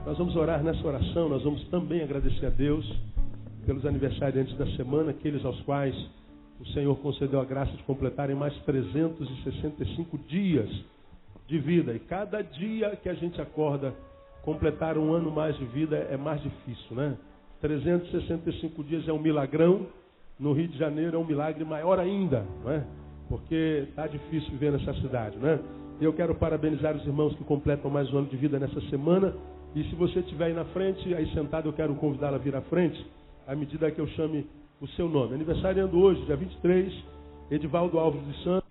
Nós vamos orar nessa oração, nós vamos também agradecer a Deus pelos aniversariantes da semana, aqueles aos quais o Senhor concedeu a graça de completarem mais 365 dias de vida. E cada dia que a gente acorda, completar um ano mais de vida é mais difícil, né? 365 dias é um milagrão, no Rio de Janeiro é um milagre maior ainda, não é? Porque está difícil viver nessa cidade, né? Eu quero parabenizar os irmãos que completam mais um ano de vida nessa semana. E se você estiver aí na frente, aí sentado, eu quero convidá-la a vir à frente, à medida que eu chame o seu nome. Aniversariando hoje, dia 23, Edivaldo Alves dos Santos.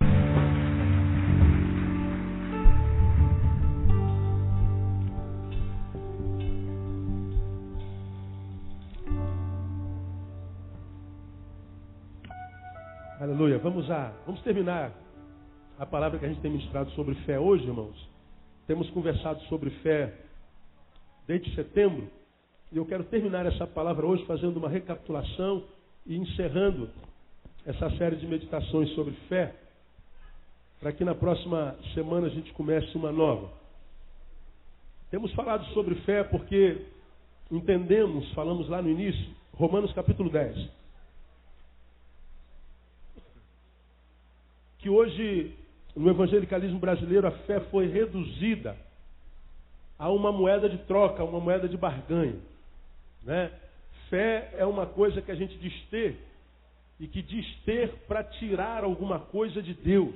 Aleluia. Vamos terminar a palavra que a gente tem ministrado sobre fé hoje, irmãos. Temos conversado sobre fé desde setembro. E eu quero terminar essa palavra hoje fazendo uma recapitulação e encerrando essa série de meditações sobre fé, para que na próxima semana a gente comece uma nova. Temos falado sobre fé porque entendemos, falamos lá no início, Romanos capítulo 10, que hoje no evangelicalismo brasileiro a fé foi reduzida a uma moeda de troca, uma moeda de barganha, né? Fé é uma coisa que a gente diz ter, e que diz ter para tirar alguma coisa de Deus.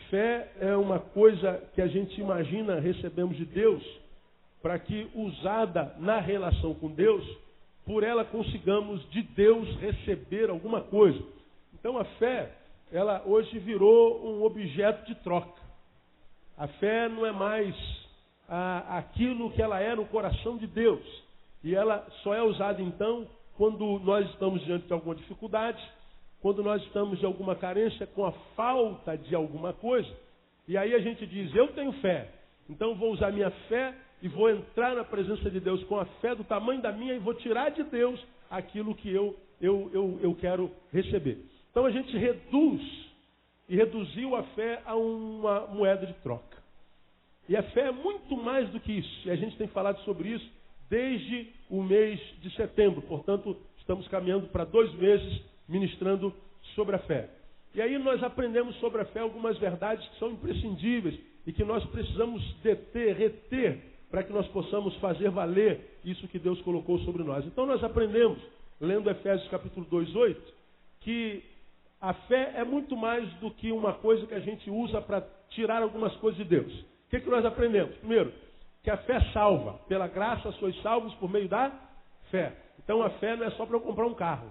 Fé é uma coisa que a gente imagina recebemos de Deus, para que, usada na relação com Deus, por ela consigamos de Deus receber alguma coisa. Então a fé, ela hoje virou um objeto de troca. A fé não é mais aquilo que ela é no coração de Deus. E ela só é usada então quando nós estamos diante de alguma dificuldade, quando nós estamos de alguma carência, com a falta de alguma coisa. E aí a gente diz, eu tenho fé, então vou usar minha fé e vou entrar na presença de Deus com a fé do tamanho da minha e vou tirar de Deus aquilo que eu quero receber. Então a gente reduziu a fé a uma moeda de troca. E a fé é muito mais do que isso. E a gente tem falado sobre isso desde o mês de setembro. Portanto, estamos caminhando para 2 meses ministrando sobre a fé. E aí nós aprendemos sobre a fé algumas verdades que são imprescindíveis e que nós precisamos reter, para que nós possamos fazer valer isso que Deus colocou sobre nós. Então nós aprendemos, lendo Efésios capítulo 2:8, que a fé é muito mais do que uma coisa que a gente usa para tirar algumas coisas de Deus. O que nós aprendemos? Primeiro, que a fé salva. Pela graça sois salvos por meio da fé. Então a fé não é só para eu comprar um carro.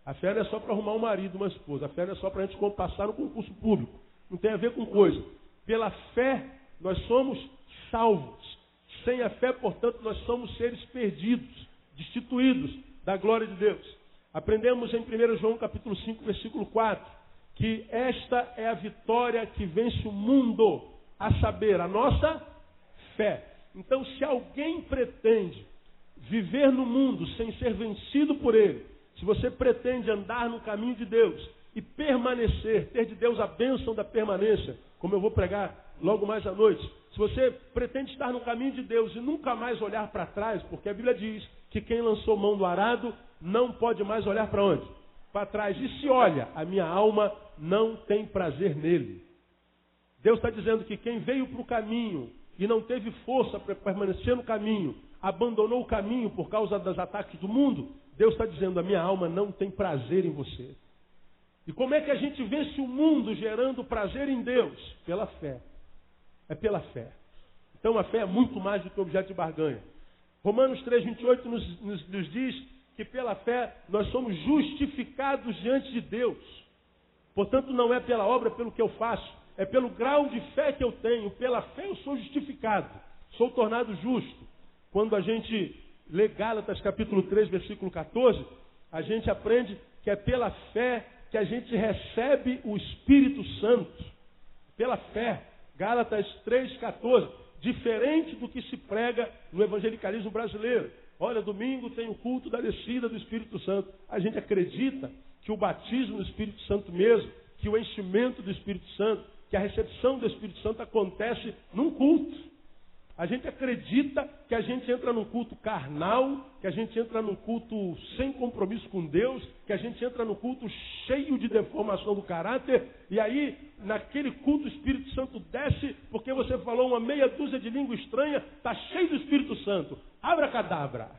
A fé não é só para arrumar um marido, uma esposa. A fé não é só para a gente passar no concurso público. Não tem a ver com coisa. Pela fé nós somos salvos. Sem a fé, portanto, nós somos seres perdidos, destituídos da glória de Deus. Aprendemos em 1 João capítulo 5, versículo 4, que esta é a vitória que vence o mundo, a saber, a nossa fé. Então, se alguém pretende viver no mundo sem ser vencido por ele, se você pretende andar no caminho de Deus e permanecer, ter de Deus a bênção da permanência, como eu vou pregar logo mais à noite, se você pretende estar no caminho de Deus e nunca mais olhar para trás, porque a Bíblia diz que quem lançou mão do arado não pode mais olhar para onde? Para trás. E se olha, a minha alma não tem prazer nele. Deus está dizendo que quem veio para o caminho e não teve força para permanecer no caminho, abandonou o caminho por causa dos ataques do mundo, Deus está dizendo, a minha alma não tem prazer em você. E como é que a gente vence o mundo gerando prazer em Deus? Pela fé. É pela fé. Então a fé é muito mais do que objeto de barganha. Romanos 3:28 nos diz que pela fé nós somos justificados diante de Deus. Portanto, não é pela obra, pelo que eu faço, é pelo grau de fé que eu tenho. Pela fé eu sou justificado, sou tornado justo. Quando a gente lê Gálatas capítulo 3, versículo 14, a gente aprende que é pela fé que a gente recebe o Espírito Santo. Pela fé. Gálatas 3,14. Diferente do que se prega no evangelicalismo brasileiro. Olha, domingo tem o culto da descida do Espírito Santo. A gente acredita que o batismo do Espírito Santo mesmo, que o enchimento do Espírito Santo, que a recepção do Espírito Santo acontece num culto. A gente acredita que a gente entra num culto carnal, que a gente entra num culto sem compromisso com Deus, que a gente entra num culto cheio de deformação do caráter, e aí, naquele culto, o Espírito Santo desce, porque você falou uma meia dúzia de língua estranha, está cheio do Espírito Santo. Abracadabra.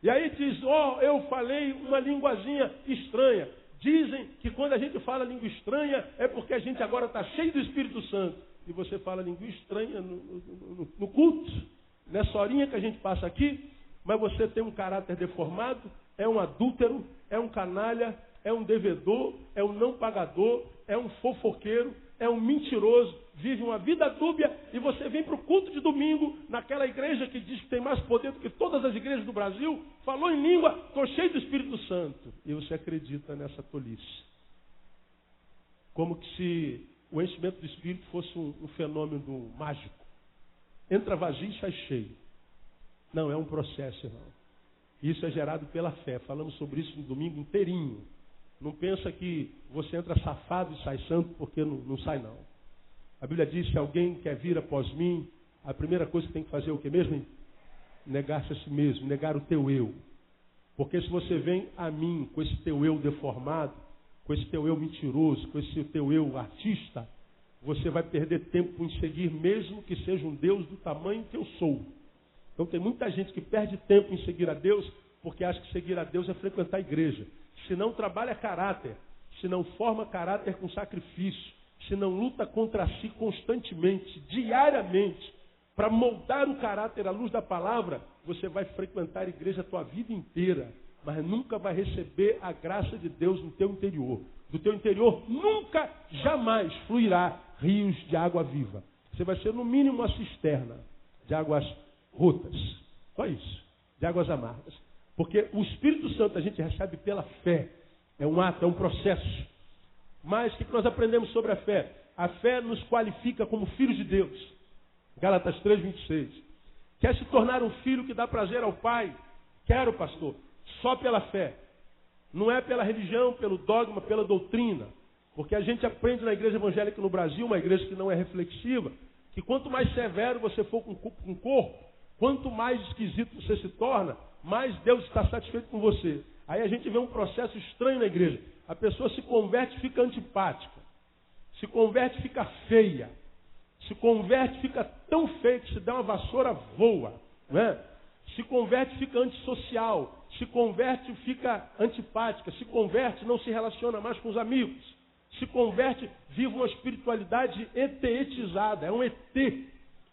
E aí diz, eu falei uma linguazinha estranha. Dizem que quando a gente fala língua estranha, é porque a gente agora está cheio do Espírito Santo. E você fala língua estranha no culto, nessa horinha que a gente passa aqui, mas você tem um caráter deformado, é um adúltero, é um canalha, é um devedor, é um não pagador, é um fofoqueiro, é um mentiroso, vive uma vida dúbia, e você vem para o culto de domingo, naquela igreja que diz que tem mais poder do que todas as igrejas do Brasil, falou em língua, estou cheio do Espírito Santo. E você acredita nessa tolice. Como que se o enchimento do Espírito fosse um fenômeno mágico. Entra vazio e sai cheio. Não, é um processo, irmão. Isso é gerado pela fé. Falamos sobre isso no domingo inteirinho. Não pensa que você entra safado e sai santo, porque não sai não. A Bíblia diz que alguém quer vir após mim, a primeira coisa que tem que fazer é o que mesmo? Negar-se a si mesmo, negar o teu eu. Porque se você vem a mim com esse teu eu deformado, com esse teu eu mentiroso, com esse teu eu artista, você vai perder tempo em seguir mesmo que seja um Deus do tamanho que eu sou. Então tem muita gente que perde tempo em seguir a Deus porque acha que seguir a Deus é frequentar a igreja. Se não trabalha caráter, se não forma caráter com sacrifício, se não luta contra si constantemente, diariamente, para moldar o caráter à luz da palavra, você vai frequentar a igreja a tua vida inteira, mas nunca vai receber a graça de Deus no teu interior. Do teu interior nunca, jamais fluirá rios de água viva. Você vai ser no mínimo uma cisterna de águas rotas. Só isso, de águas amargas. Porque o Espírito Santo a gente recebe pela fé. É um ato, é um processo. Mas o que nós aprendemos sobre a fé? A fé nos qualifica como filhos de Deus. Gálatas 3:26. Quer se tornar um filho que dá prazer ao Pai? Quero, pastor. Só pela fé. Não é pela religião, pelo dogma, pela doutrina. Porque a gente aprende na igreja evangélica no Brasil, uma igreja que não é reflexiva, que quanto mais severo você for com o corpo, quanto mais esquisito você se torna, mais Deus está satisfeito com você. Aí a gente vê um processo estranho na igreja. A pessoa se converte e fica antipática. Se converte e fica feia. Se converte e fica tão feia que se dá uma vassoura voa. Não é? Se converte e fica antissocial. Se converte e fica antipática. Se converte e não se relaciona mais com os amigos. Se converte, vive uma espiritualidade eteetizada. É um ET.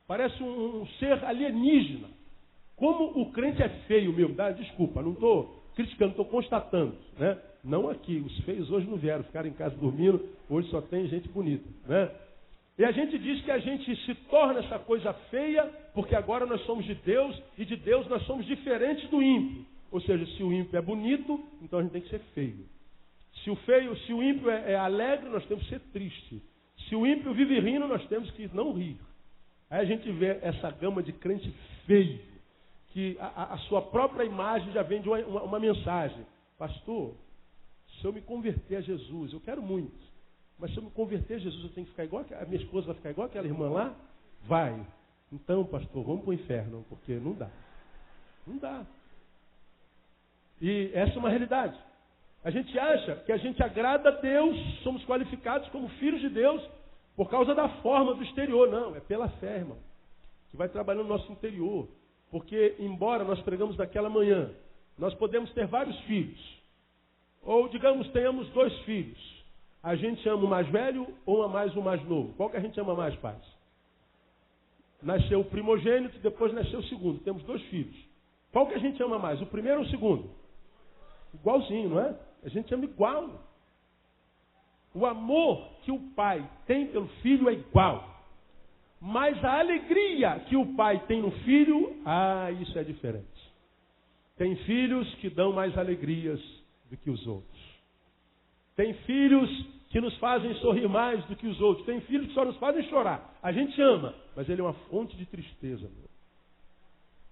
Parece um ser alienígena. Como o crente é feio, meu. Desculpa, não estou criticando, estou constatando. Né? Não aqui. Os feios hoje não vieram, ficaram em casa dormindo. Hoje só tem gente bonita. Né? E a gente diz que a gente se torna essa coisa feia porque agora nós somos de Deus e de Deus nós somos diferentes do ímpio. Ou seja, se o ímpio é bonito, então a gente tem que ser feio. Se o ímpio é alegre, nós temos que ser triste. Se o ímpio vive rindo, nós temos que não rir. Aí a gente vê essa gama de crente feio, que a sua própria imagem já vem de uma mensagem. Pastor, se eu me converter a Jesus, eu quero muito. Mas se eu me converter a Jesus, eu tenho que ficar igual a minha esposa vai ficar igual aquela irmã lá? Vai. Então, pastor, vamos para o inferno, porque não dá. Não dá. E essa é uma realidade. A gente acha que a gente agrada a Deus, somos qualificados como filhos de Deus por causa da forma do exterior. Não, é pela fé, irmão, que vai trabalhando no nosso interior. Porque, embora nós pregamos naquela manhã, nós podemos ter vários filhos. Ou, digamos, tenhamos 2 filhos. A gente ama o mais velho ou ama mais o mais novo? Qual que a gente ama mais, pais? Nasceu o primogênito, depois nasceu o segundo. Temos 2 filhos. Qual que a gente ama mais? O primeiro ou o segundo? Igualzinho, não é? A gente ama igual. O amor que o pai tem pelo filho é igual. Mas a alegria que o pai tem no filho, isso é diferente. Tem filhos que dão mais alegrias do que os outros. Tem filhos que nos fazem sorrir mais do que os outros. Tem filhos que só nos fazem chorar. A gente ama, mas ele é uma fonte de tristeza. Meu.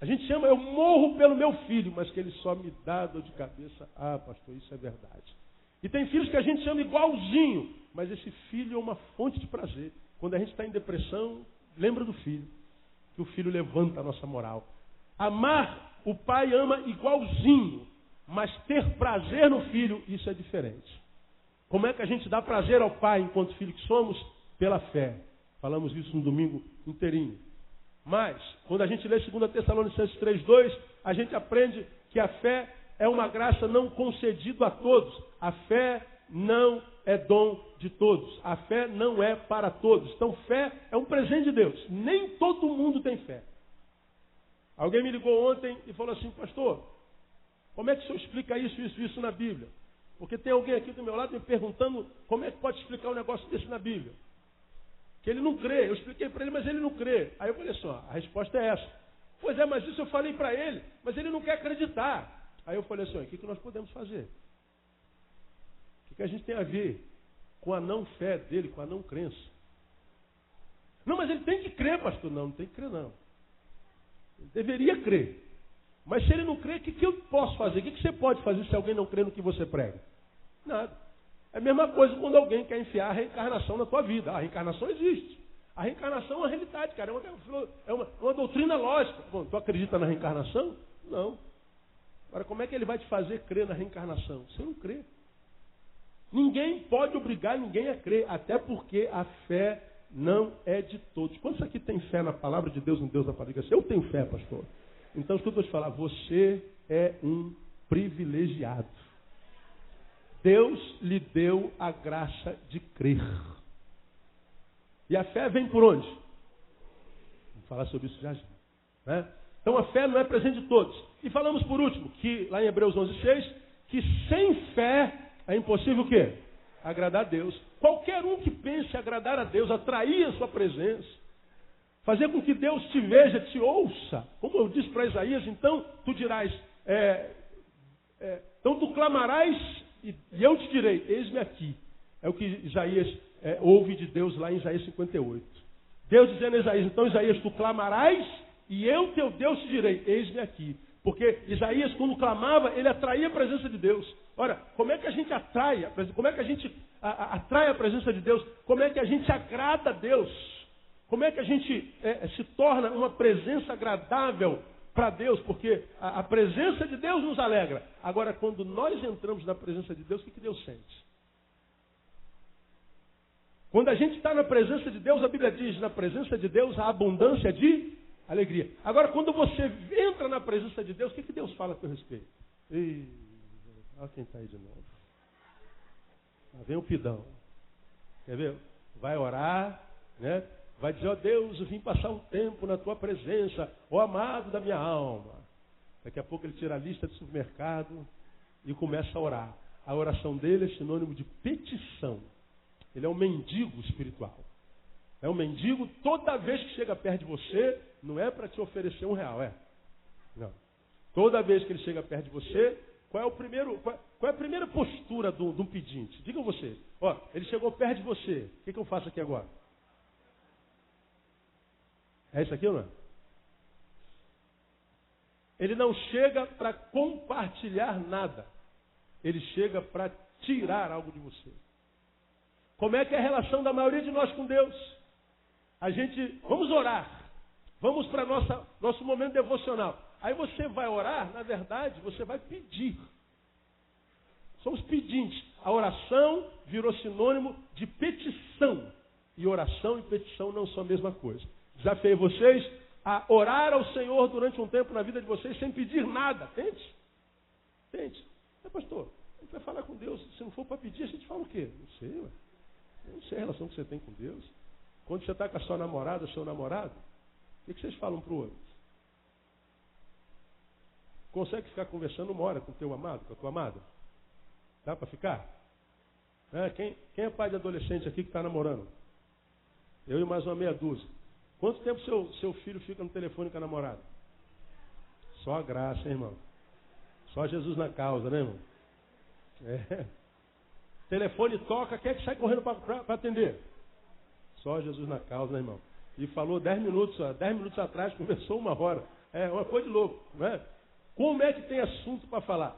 A gente ama, eu morro pelo meu filho, mas que ele só me dá dor de cabeça. Pastor, isso é verdade. E tem filhos que a gente ama igualzinho, mas esse filho é uma fonte de prazer. Quando a gente está em depressão, lembra do filho. Que que o filho levanta a nossa moral. Amar, o pai ama igualzinho, mas ter prazer no filho, isso é diferente. Como é que a gente dá prazer ao pai enquanto filho que somos? Pela fé. Falamos isso no domingo inteirinho. Mas, quando a gente lê 2 Tessalonicenses 3:2, a gente aprende que a fé é uma graça não concedida a todos. A fé não é dom de todos. A fé não é para todos. Então, fé é um presente de Deus. Nem todo mundo tem fé. Alguém me ligou ontem e falou assim: pastor, como é que o senhor explica isso na Bíblia? Porque tem alguém aqui do meu lado me perguntando como é que pode explicar um negócio desse na Bíblia. Que ele não crê. Eu expliquei para ele, mas ele não crê. Aí eu falei assim, ó, a resposta é essa. Pois é, mas isso eu falei para ele, mas ele não quer acreditar. Aí eu falei assim, ó, o que nós podemos fazer? O que a gente tem a ver com a não fé dele, com a não crença? Não, mas ele tem que crer, pastor. Não tem que crer, não. Ele deveria crer. Mas se ele não crê, o que eu posso fazer? O que você pode fazer se alguém não crê no que você prega? Nada. É a mesma coisa quando alguém quer enfiar a reencarnação na tua vida. A reencarnação existe. A reencarnação é uma realidade, cara. É uma doutrina lógica. Bom, tu acredita na reencarnação? Não. Agora, como é que ele vai te fazer crer na reencarnação? Você não crê. Ninguém pode obrigar ninguém a crer, até porque a fé não é de todos. Quantos aqui tem fé na palavra de Deus, no Deus da palavra? Eu tenho fé, pastor. Então, escuta eu te falar, você é um privilegiado. Deus lhe deu a graça de crer. E a fé vem por onde? Vamos falar sobre isso já. Né? Então a fé não é presente de todos. E falamos por último, que lá em Hebreus 11:6, que sem fé é impossível o quê? Agradar a Deus. Qualquer um que pense agradar a Deus, atrair a sua presença, fazer com que Deus te veja, te ouça. Como eu disse para Isaías, então tu dirás, então tu clamarás e eu te direi, eis-me aqui. É o que Isaías ouve de Deus lá em Isaías 58. Deus dizendo a Isaías, então Isaías, tu clamarás e eu, teu Deus, te direi, eis-me aqui. Porque Isaías, quando clamava, ele atraía a presença de Deus. Ora, como é que a gente atrai? Como é que a gente atrai a presença de Deus? Como é que a gente agrada a Deus? Como é que a gente se torna uma presença agradável para Deus? Porque a presença de Deus nos alegra. Agora, quando nós entramos na presença de Deus, o que Deus sente? Quando a gente está na presença de Deus, a Bíblia diz, na presença de Deus há abundância de alegria. Agora, quando você entra na presença de Deus, o que Deus fala a teu respeito? Ei, olha quem está aí de novo. Lá vem o pidão. Quer ver? Vai orar, né? Vai dizer, ó Deus, eu vim passar um tempo na tua presença, ó amado da minha alma. Daqui a pouco ele tira a lista de supermercado e começa a orar. A oração dele é sinônimo de petição. Ele é um mendigo espiritual. É um mendigo, toda vez que chega perto de você, não é para te oferecer R$1, é? Não. Toda vez que ele chega perto de você, qual é a primeira postura de um pedinte? Digam vocês. Ó, ele chegou perto de você. O que eu faço aqui agora? É isso aqui ou não é? Ele não chega para compartilhar nada. Ele chega para tirar algo de você. Como é que é a relação da maioria de nós com Deus? Vamos orar. Vamos para nosso momento devocional. Aí você vai orar, na verdade, você vai pedir. Somos pedintes. A oração virou sinônimo de petição. E oração e petição não são a mesma coisa. Desafiei vocês a orar ao Senhor durante um tempo na vida de vocês sem pedir nada. Tente. Pastor, a gente vai falar com Deus. Se não for para pedir, a gente fala o quê? Não sei, ué. Eu não sei a relação que você tem com Deus. Quando você está com a sua namorada, seu namorado, o que vocês falam para o outro? Consegue ficar conversando uma hora com o teu amado, com a tua amada? Dá para ficar? Quem é pai de adolescente aqui que está namorando? Eu e mais uma meia dúzia. Quanto tempo seu filho fica no telefone com a namorada? Só a graça, hein, irmão? Só Jesus na causa, né, irmão? Telefone toca, quem é que sai correndo para atender? Só Jesus na causa, né, irmão? E falou 10 minutos atrás, conversou 1 hora. É uma coisa de louco, não é? Como é que tem assunto para falar?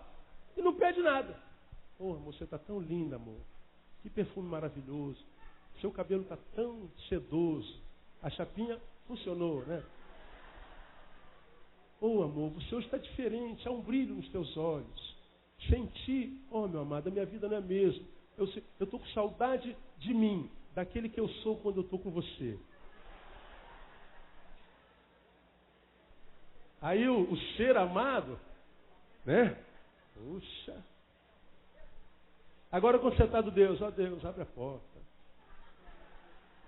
E não pede nada. Amor, você está tão linda, amor. Que perfume maravilhoso. Seu cabelo está tão sedoso. A chapinha funcionou, né? Oh, amor, você hoje está diferente, há um brilho nos teus olhos. Sem ti, oh, meu amado, a minha vida não é a mesma. Eu estou com saudade de mim, daquele que eu sou quando eu estou com você. Aí o ser amado, né? Puxa. Agora quando você está do Deus, ó Deus, abre a porta.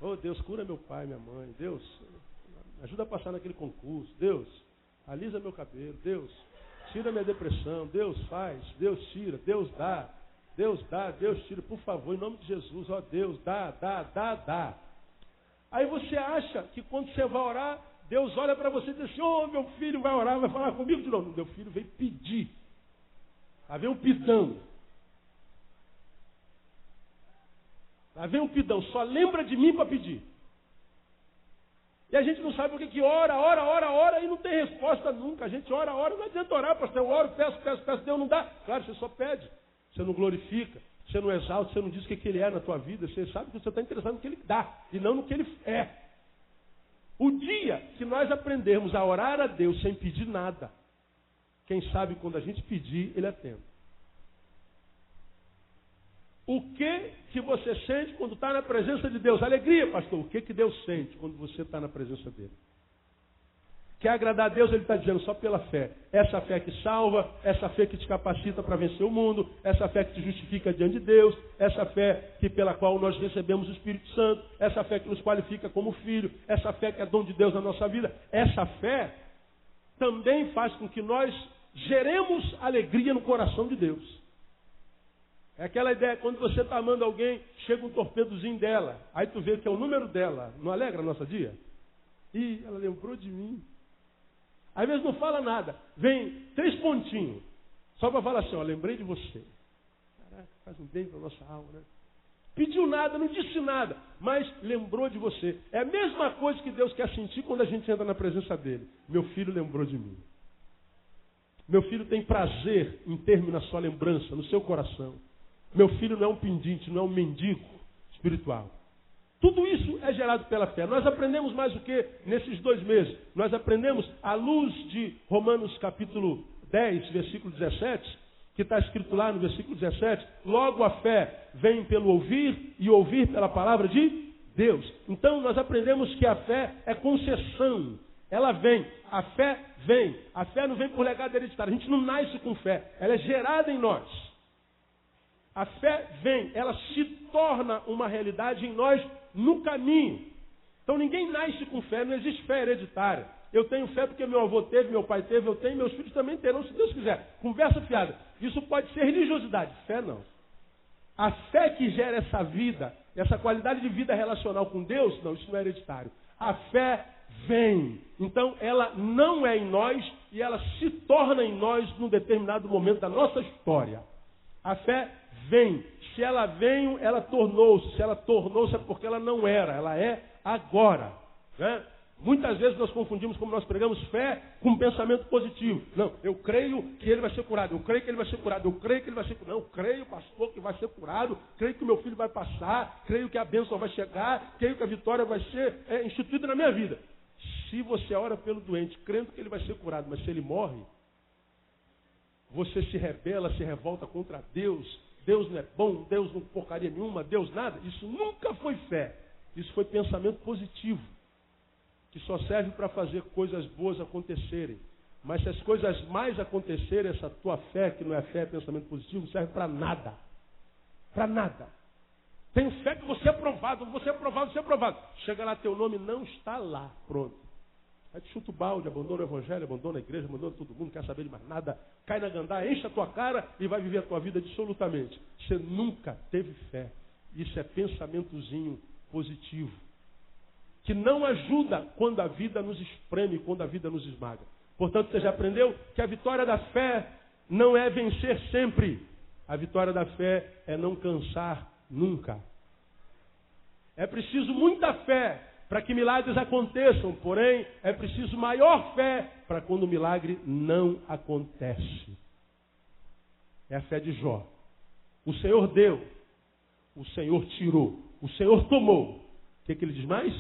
Oh Deus, cura meu pai, minha mãe. Deus, me ajuda a passar naquele concurso. Deus, alisa meu cabelo. Deus, tira minha depressão. Deus faz, Deus tira, Deus dá. Deus dá, Deus tira, por favor, em nome de Jesus, ó Deus, dá. Aí você acha que quando você vai orar, Deus olha para você e diz assim, ô, meu filho vai orar, vai falar comigo de novo. Meu filho veio pedir. Lá vem um pidão. Lá vem um pidão, só lembra de mim para pedir. E a gente não sabe o que ora e não tem resposta nunca. A gente ora, não adianta orar, pastor, eu oro, peço, Deus não dá. Claro, você só pede. Você não glorifica, você não exalta, você não diz o que ele é na tua vida. Você sabe que você está interessado no que ele dá e não no que ele é. O dia que nós aprendermos a orar a Deus sem pedir nada, quem sabe quando a gente pedir, ele atende. O que você sente quando está na presença de Deus? Alegria, pastor. O que Deus sente quando você está na presença dele? Quer agradar a Deus, ele está dizendo só pela fé. Essa fé que salva, essa fé que te capacita para vencer o mundo, essa fé que te justifica diante de Deus, essa fé pela qual nós recebemos o Espírito Santo, essa fé que nos qualifica como filho, essa fé que é dom de Deus na nossa vida. Essa fé também faz com que nós geremos alegria no coração de Deus. É aquela ideia, quando você está amando alguém, chega um torpedozinho dela, aí tu vê que é o número dela, não alegra nosso dia? Ih, ela lembrou de mim. Às vezes não fala nada, vem 3 pontinhos, só para falar assim, ó, lembrei de você. Caraca, faz um bem para a nossa alma, né? Pediu nada, não disse nada, mas lembrou de você. É a mesma coisa que Deus quer sentir quando a gente entra na presença dele. Meu filho lembrou de mim. Meu filho tem prazer em ter-me na sua lembrança, no seu coração. Meu filho não é um pendente, não é um mendigo espiritual. Tudo isso é gerado pela fé. Nós aprendemos mais o que nesses 2 meses? Nós aprendemos, à luz de Romanos capítulo 10, versículo 17, que está escrito lá no versículo 17, logo a fé vem pelo ouvir e ouvir pela palavra de Deus. Então nós aprendemos que a fé é concessão. Ela vem, a fé vem. A fé não vem por legado hereditário. A gente não nasce com fé, ela é gerada em nós. A fé vem, ela se torna uma realidade em nós no caminho. Então ninguém nasce com fé, não existe fé hereditária. Eu tenho fé porque meu avô teve, meu pai teve, eu tenho, meus filhos também terão, se Deus quiser. Conversa fiada. Isso pode ser religiosidade, fé não. A fé que gera essa vida, essa qualidade de vida relacional com Deus, não, isso não é hereditário. A fé vem. Então ela não é em nós e ela se torna em nós num determinado momento da nossa história. A fé vem. Se ela veio, ela tornou-se. Se ela tornou-se é porque ela não era. Ela é agora. Né? Muitas vezes nós confundimos, como nós pregamos, fé com pensamento positivo. Não, eu creio que ele vai ser curado. Eu creio que ele vai ser curado. Eu creio que ele vai ser curado. Não, eu creio, pastor, que vai ser curado. Creio que o meu filho vai passar. Creio que a bênção vai chegar. Creio que a vitória vai ser instituída na minha vida. Se você ora pelo doente, crendo que ele vai ser curado, mas se ele morre, você se rebela, se revolta contra Deus. Deus não é bom, Deus não porcaria nenhuma, Deus nada. Isso nunca foi fé. Isso foi pensamento positivo, que só serve para fazer coisas boas acontecerem. Mas se as coisas mais acontecerem, essa tua fé, que não é fé, é pensamento positivo, não serve para nada. Para nada. Tenho fé que você é aprovado, você é aprovado, você é aprovado. Chega lá, teu nome não está lá. Pronto. Aí tu chuta o balde, abandona o evangelho, abandona a igreja, abandona todo mundo, não quer saber de mais nada. Cai na gandá, enche a tua cara e vai viver a tua vida absolutamente. Você nunca teve fé. Isso é pensamentozinho positivo. Que não ajuda quando a vida nos espreme, quando a vida nos esmaga. Portanto, você já aprendeu que a vitória da fé não é vencer sempre. A vitória da fé é não cansar nunca. É preciso muita fé para que milagres aconteçam, porém, é preciso maior fé para quando o milagre não acontece. É a fé de Jó. O Senhor deu, o Senhor tirou, o Senhor tomou. O que ele diz mais?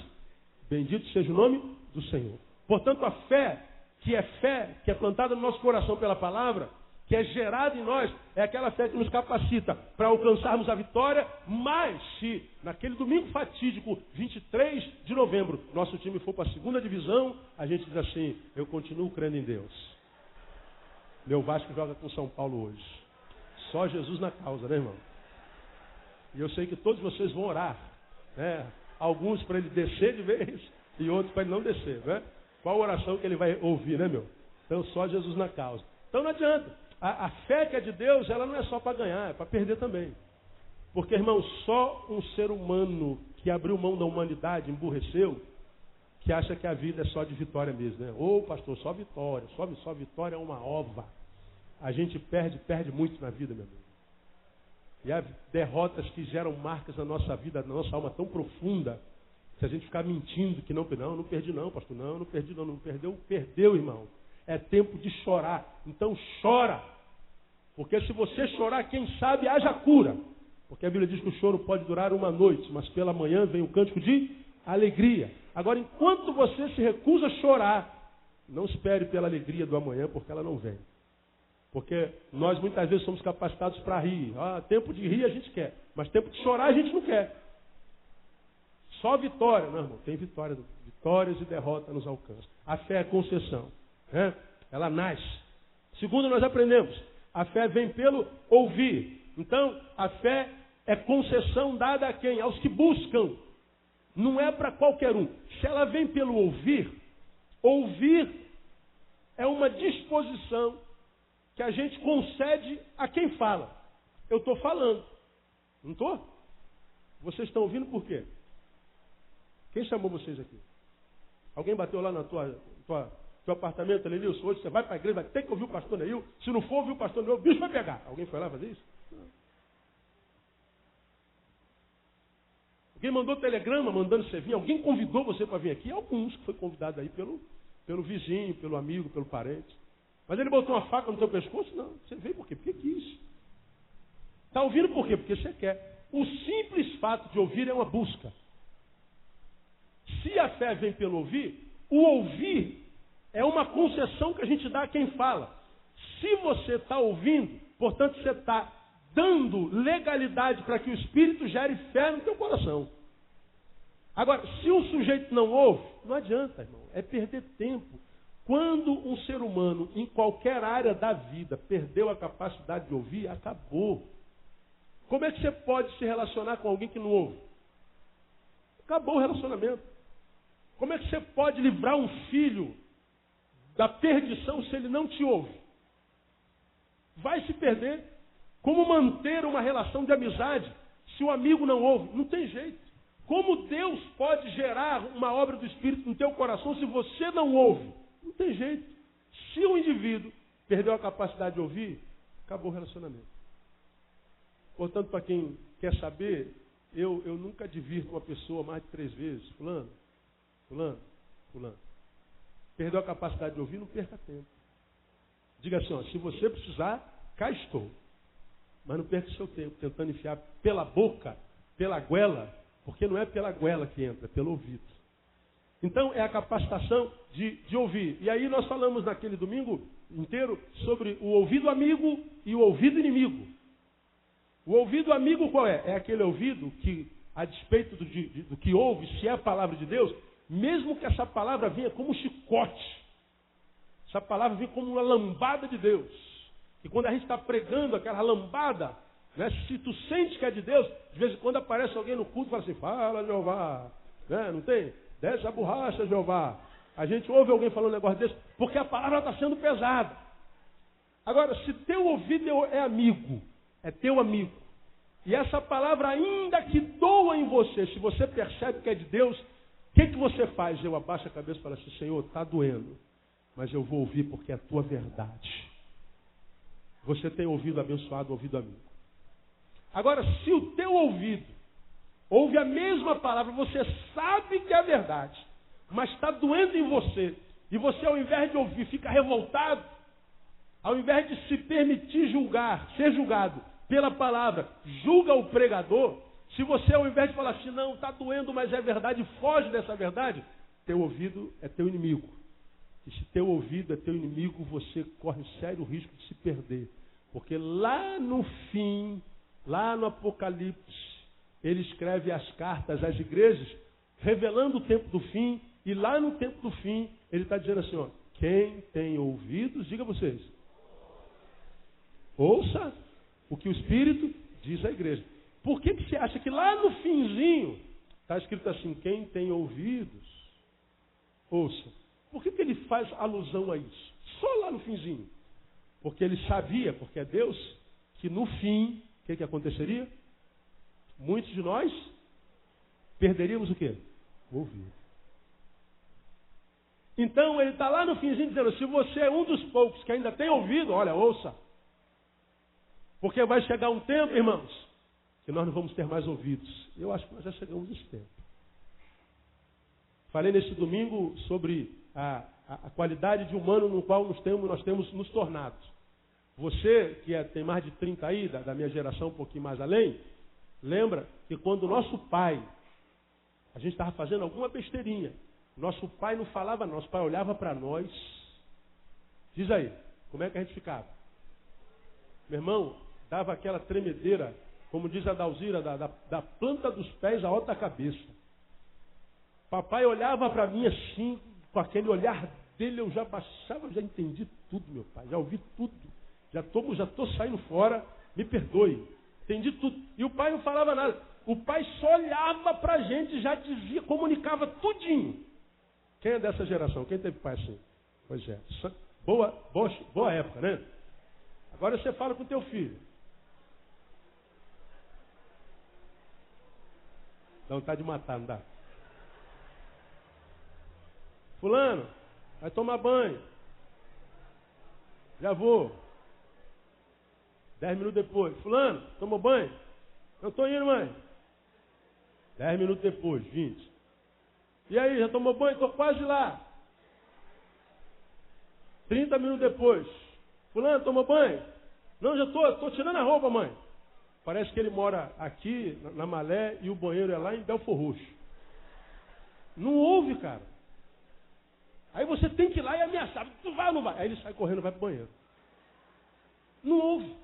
Bendito seja o nome do Senhor. Portanto, a fé que é fé, que é plantada no nosso coração pela palavra, que é gerada em nós, é aquela fé que nos capacita para alcançarmos a vitória, mas se naquele domingo fatídico, 23 de novembro, nosso time for para a segunda divisão, a gente diz assim, eu continuo crendo em Deus. Meu Vasco joga com São Paulo hoje. Só Jesus na causa, né, irmão? E eu sei que todos vocês vão orar, né? Alguns para ele descer de vez e outros para ele não descer, né? Qual oração que ele vai ouvir, né, meu? Então, só Jesus na causa. Então não adianta. A fé que é de Deus, ela não é só para ganhar, é para perder também. Porque, irmão, só um ser humano que abriu mão da humanidade, emburreceu, que acha que a vida é só de vitória mesmo, né? Ô, pastor, só vitória. Só vitória é uma ova. A gente perde muito na vida, meu amigo. E há derrotas que geram marcas na nossa vida, na nossa alma tão profunda, se a gente ficar mentindo que não perdi não, pastor, não perdi não, não perdeu, irmão. É tempo de chorar. Então chora. Porque se você chorar, quem sabe haja cura. Porque a Bíblia diz que o choro pode durar uma noite, mas pela manhã vem o cântico de alegria. Agora, enquanto você se recusa a chorar, não espere pela alegria do amanhã, porque ela não vem. Porque nós muitas vezes somos capacitados para rir. Tempo de rir a gente quer, mas tempo de chorar a gente não quer. Só vitória. Não, irmão, tem vitória. Vitórias e derrotas nos alcançam. A fé é concessão. Né? Ela nasce. Segundo, nós aprendemos, a fé vem pelo ouvir. Então, a fé é concessão dada a quem? Aos que buscam. Não é para qualquer um. Se ela vem pelo ouvir, ouvir é uma disposição que a gente concede a quem fala. Eu estou falando. Não estou? Vocês estão ouvindo por quê? Quem chamou vocês aqui? Alguém bateu lá na teu apartamento, Lenilson? Hoje você vai para a igreja, vai ter que ouvir o pastor Neil. Se não for ouvir o pastor Neil, o bicho vai pegar. Alguém foi lá fazer isso? Não. Alguém mandou telegrama mandando você vir? Alguém convidou você para vir aqui? Alguns que foi convidado aí pelo vizinho, pelo amigo, pelo parente. Mas ele botou uma faca no teu pescoço? Não. Você veio por quê? Porque quis. Está ouvindo por quê? Porque você quer. O simples fato de ouvir é uma busca. Se a fé vem pelo ouvir, o ouvir é uma concessão que a gente dá a quem fala. Se você está ouvindo, portanto você está dando legalidade para que o Espírito gere fé no teu coração. Agora, se o sujeito não ouve, não adianta, irmão. É perder tempo. Quando um ser humano, em qualquer área da vida, perdeu a capacidade de ouvir, acabou. Como é que você pode se relacionar com alguém que não ouve? Acabou o relacionamento. Como é que você pode livrar um filho da perdição se ele não te ouve? Vai se perder. Como manter uma relação de amizade se o amigo não ouve? Não tem jeito. Como Deus pode gerar uma obra do Espírito no teu coração se você não ouve? Não tem jeito. Se o indivíduo perdeu a capacidade de ouvir, acabou o relacionamento. Portanto, para quem quer saber, eu nunca divirto uma pessoa mais de 3 vezes. Fulano. Perdeu a capacidade de ouvir, não perca tempo. Diga assim, se você precisar, cá estou. Mas não perca o seu tempo tentando enfiar pela boca, pela goela, porque não é pela goela que entra, é pelo ouvido. Então, é a capacitação de ouvir. E aí nós falamos naquele domingo inteiro sobre o ouvido amigo e o ouvido inimigo. O ouvido amigo qual é? É aquele ouvido que, a despeito do que ouve, se é a palavra de Deus, mesmo que essa palavra venha como um chicote, essa palavra venha como uma lambada de Deus. E quando a gente está pregando aquela lambada, né, se tu sente que é de Deus, de vez em quando aparece alguém no culto e fala assim, fala Jeová, né, não tem? Desce a borracha, Jeová. A gente ouve alguém falando um negócio desse, porque a palavra está sendo pesada. Agora, se teu ouvido é amigo, é teu amigo, e essa palavra ainda que doa em você, se você percebe que é de Deus, o que você faz? Eu abaixo a cabeça e falo assim, Senhor, está doendo, mas eu vou ouvir porque é a tua verdade. Você tem ouvido abençoado, ouvido amigo. Agora, se o teu ouvido ouve a mesma palavra, você sabe que é a verdade, mas está doendo em você, e você ao invés de ouvir fica revoltado, ao invés de se permitir julgar, ser julgado pela palavra, julga o pregador. Se você ao invés de falar assim, não, está doendo, mas é verdade, foge dessa verdade, teu ouvido é teu inimigo. E se teu ouvido é teu inimigo, você corre sério risco de se perder. Porque lá no fim, lá no Apocalipse, ele escreve as cartas às igrejas, revelando o tempo do fim. E lá no tempo do fim, ele está dizendo assim, ó, quem tem ouvidos, diga vocês, ouça o que o Espírito diz à igreja. Por que você acha que lá no finzinho está escrito assim, quem tem ouvidos, ouça? Por que ele faz alusão a isso? Só lá no finzinho. Porque ele sabia, porque é Deus, que no fim, o que aconteceria? Muitos de nós perderíamos o quê? O ouvido. Então ele está lá no finzinho dizendo, se você é um dos poucos que ainda tem ouvido, olha, ouça. Porque vai chegar um tempo, irmãos, que nós não vamos ter mais ouvidos. Eu acho que nós já chegamos nesse tempo. Falei nesse domingo sobre a qualidade de humano no qual nós temos nos tornado. Você, que tem mais de 30 aí, da minha geração, um pouquinho mais além, lembra que quando o nosso pai, a gente estava fazendo alguma besteirinha, nosso pai não falava, nosso pai olhava para nós. Diz aí, como é que a gente ficava? Meu irmão, dava aquela tremedeira, como diz a Dalzira, da planta dos pés à outra cabeça. Papai olhava para mim assim, com aquele olhar dele, eu já baixava, já entendi tudo, meu pai, já ouvi tudo. Já estou saindo fora, me perdoe. Entendi tudo. E o pai não falava nada. O pai só olhava para a gente, já dizia, comunicava tudinho. Quem é dessa geração? Quem teve pai assim? Pois é. Boa época, né? Agora você fala com teu filho. Dá vontade de matar, não dá? Fulano, vai tomar banho. Já vou. 10 minutos depois. Fulano, tomou banho? Eu estou indo, mãe. 10 minutos depois, 20. E aí, já tomou banho? Estou quase lá. 30 minutos depois. Fulano, tomou banho? Não, já estou tirando a roupa, mãe. Parece que ele mora aqui, na Malé, e o banheiro é lá em Belfor Roxo. Não ouve, cara. Aí você tem que ir lá e ameaçar. Tu vai ou não vai? Aí ele sai correndo e vai para o banheiro. Não ouve.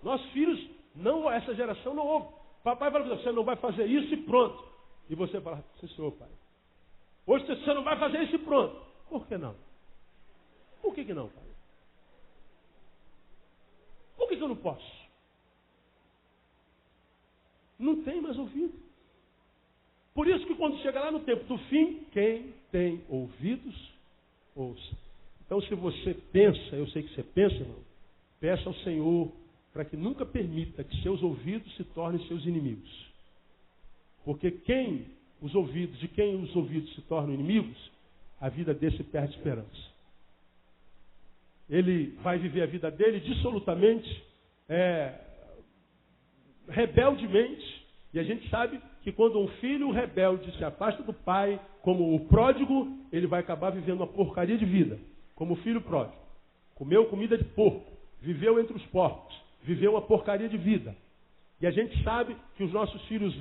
Nossos filhos, não, essa geração não ouve. Papai fala, você não vai fazer isso e pronto. E você fala, sim, senhor, pai. Hoje você não vai fazer isso e pronto. Por que não? Por que não, pai? Por que eu não posso? Não tem mais ouvido. Por isso que quando chega lá no tempo do fim, quem tem ouvidos, ouça. Então se você pensa, eu sei que você pensa, irmão, peça ao Senhor para que nunca permita que seus ouvidos se tornem seus inimigos. Porque de quem os ouvidos se tornam inimigos, a vida desse perde esperança. Ele vai viver a vida dele dissolutamente, rebeldemente. E a gente sabe que quando um filho rebelde se afasta do pai, como o pródigo, ele vai acabar vivendo uma porcaria de vida. Como o filho pródigo. Comeu comida de porco, viveu entre os porcos, viveu uma porcaria de vida. E a gente sabe que os nossos filhos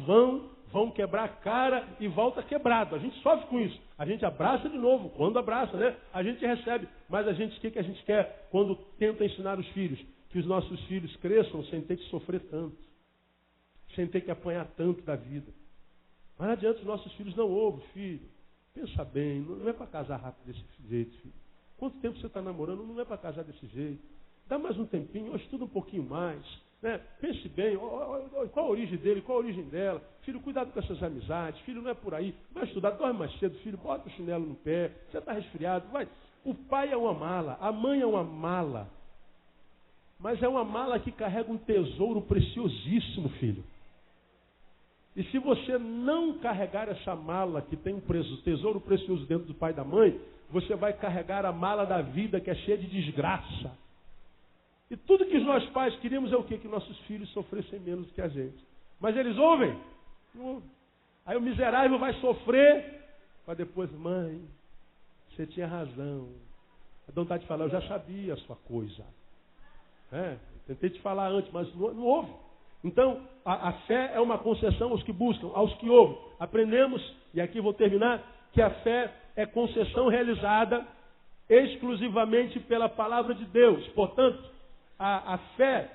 vão quebrar a cara e volta quebrado. A gente sofre com isso. A gente abraça de novo. Quando abraça, né? A gente recebe. Mas o que a gente quer quando tenta ensinar os filhos? Que os nossos filhos cresçam sem ter que sofrer tanto. Sem ter que apanhar tanto da vida. Mas não adianta, os nossos filhos não ouvem, filho. Pensa bem, não é para casar rápido desse jeito, filho. Quanto tempo você está namorando? Não é para casar desse jeito. Dá mais um tempinho, estuda um pouquinho mais. Né? Pense bem, qual a origem dele, qual a origem dela. Filho, cuidado com essas amizades. Filho, não é por aí. Vai estudar, dorme mais cedo, filho. Bota o chinelo no pé. Você está resfriado, vai. O pai é uma mala, a mãe é uma mala. Mas é uma mala que carrega um tesouro preciosíssimo, filho. E se você não carregar essa mala que tem um tesouro precioso dentro do pai e da mãe, você vai carregar a mala da vida que é cheia de desgraça. E tudo que nós pais queríamos é o quê? Que nossos filhos sofressem menos do que a gente. Mas eles ouvem? Não ouvem. Aí o miserável vai sofrer, para depois, mãe, você tinha razão. A vontade de falar, eu já sabia a sua coisa. Tentei te falar antes, mas não ouve. Então, a fé é uma concessão aos que buscam, aos que ouvem. Aprendemos, e aqui vou terminar, que a fé é concessão realizada exclusivamente pela palavra de Deus. Portanto, a fé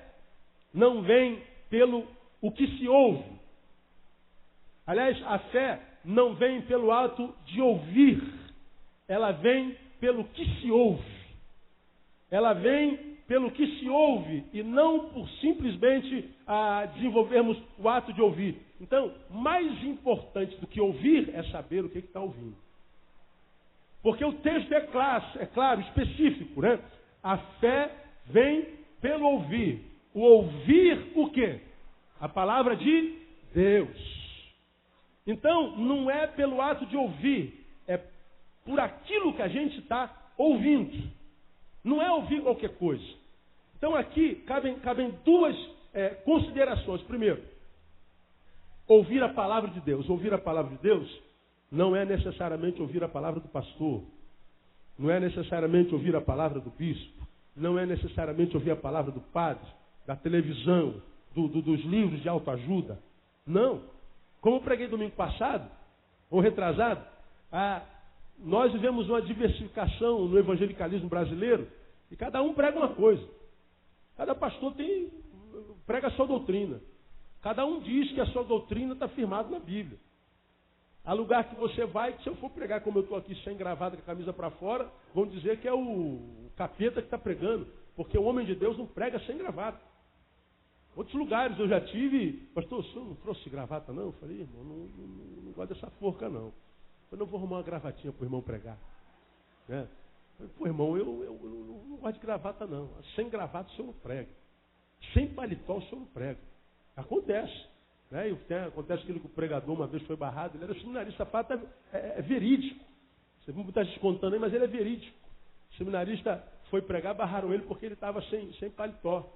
não vem pelo o que se ouve. Aliás, a fé não vem pelo ato de ouvir. Ela vem pelo que se ouve. Ela vem pelo que se ouve e não por simplesmente desenvolvermos o ato de ouvir. Então, mais importante do que ouvir é saber o que está ouvindo. Porque o texto é claro, específico, né? A fé vem pelo ouvir. O ouvir o quê? A palavra de Deus. Então, não é pelo ato de ouvir, é por aquilo que a gente está ouvindo. Não é ouvir qualquer coisa. Então, aqui cabem duas considerações. Primeiro, ouvir a palavra de Deus. Ouvir a palavra de Deus não é necessariamente ouvir a palavra do pastor. Não é necessariamente ouvir a palavra do bispo. Não é necessariamente ouvir a palavra do padre, da televisão, dos livros de autoajuda. Não. Como eu preguei domingo passado, ou retrasado, nós vivemos uma diversificação no evangelicalismo brasileiro e cada um prega uma coisa. Cada pastor prega a sua doutrina. Cada um diz que a sua doutrina está firmada na Bíblia. Há lugar que você vai, que se eu for pregar como eu estou aqui sem gravata, com a camisa para fora, vão dizer que é o capeta que está pregando, porque o homem de Deus não prega sem gravata. Outros lugares eu já tive, pastor, o senhor não trouxe gravata não? Eu falei, irmão, não gosto dessa forca não. Eu não vou arrumar uma gravatinha para o irmão pregar. Né? Pô, irmão, eu não gosto de gravata não. Sem gravata o senhor não prega. Sem paletó o senhor não prega. Acontece. Né? Acontece aquilo que o pregador uma vez foi barrado, ele era seminarista, fato é verídico. Você não está descontando aí, mas ele é verídico. O seminarista foi pregar, barraram ele porque ele estava sem paletó.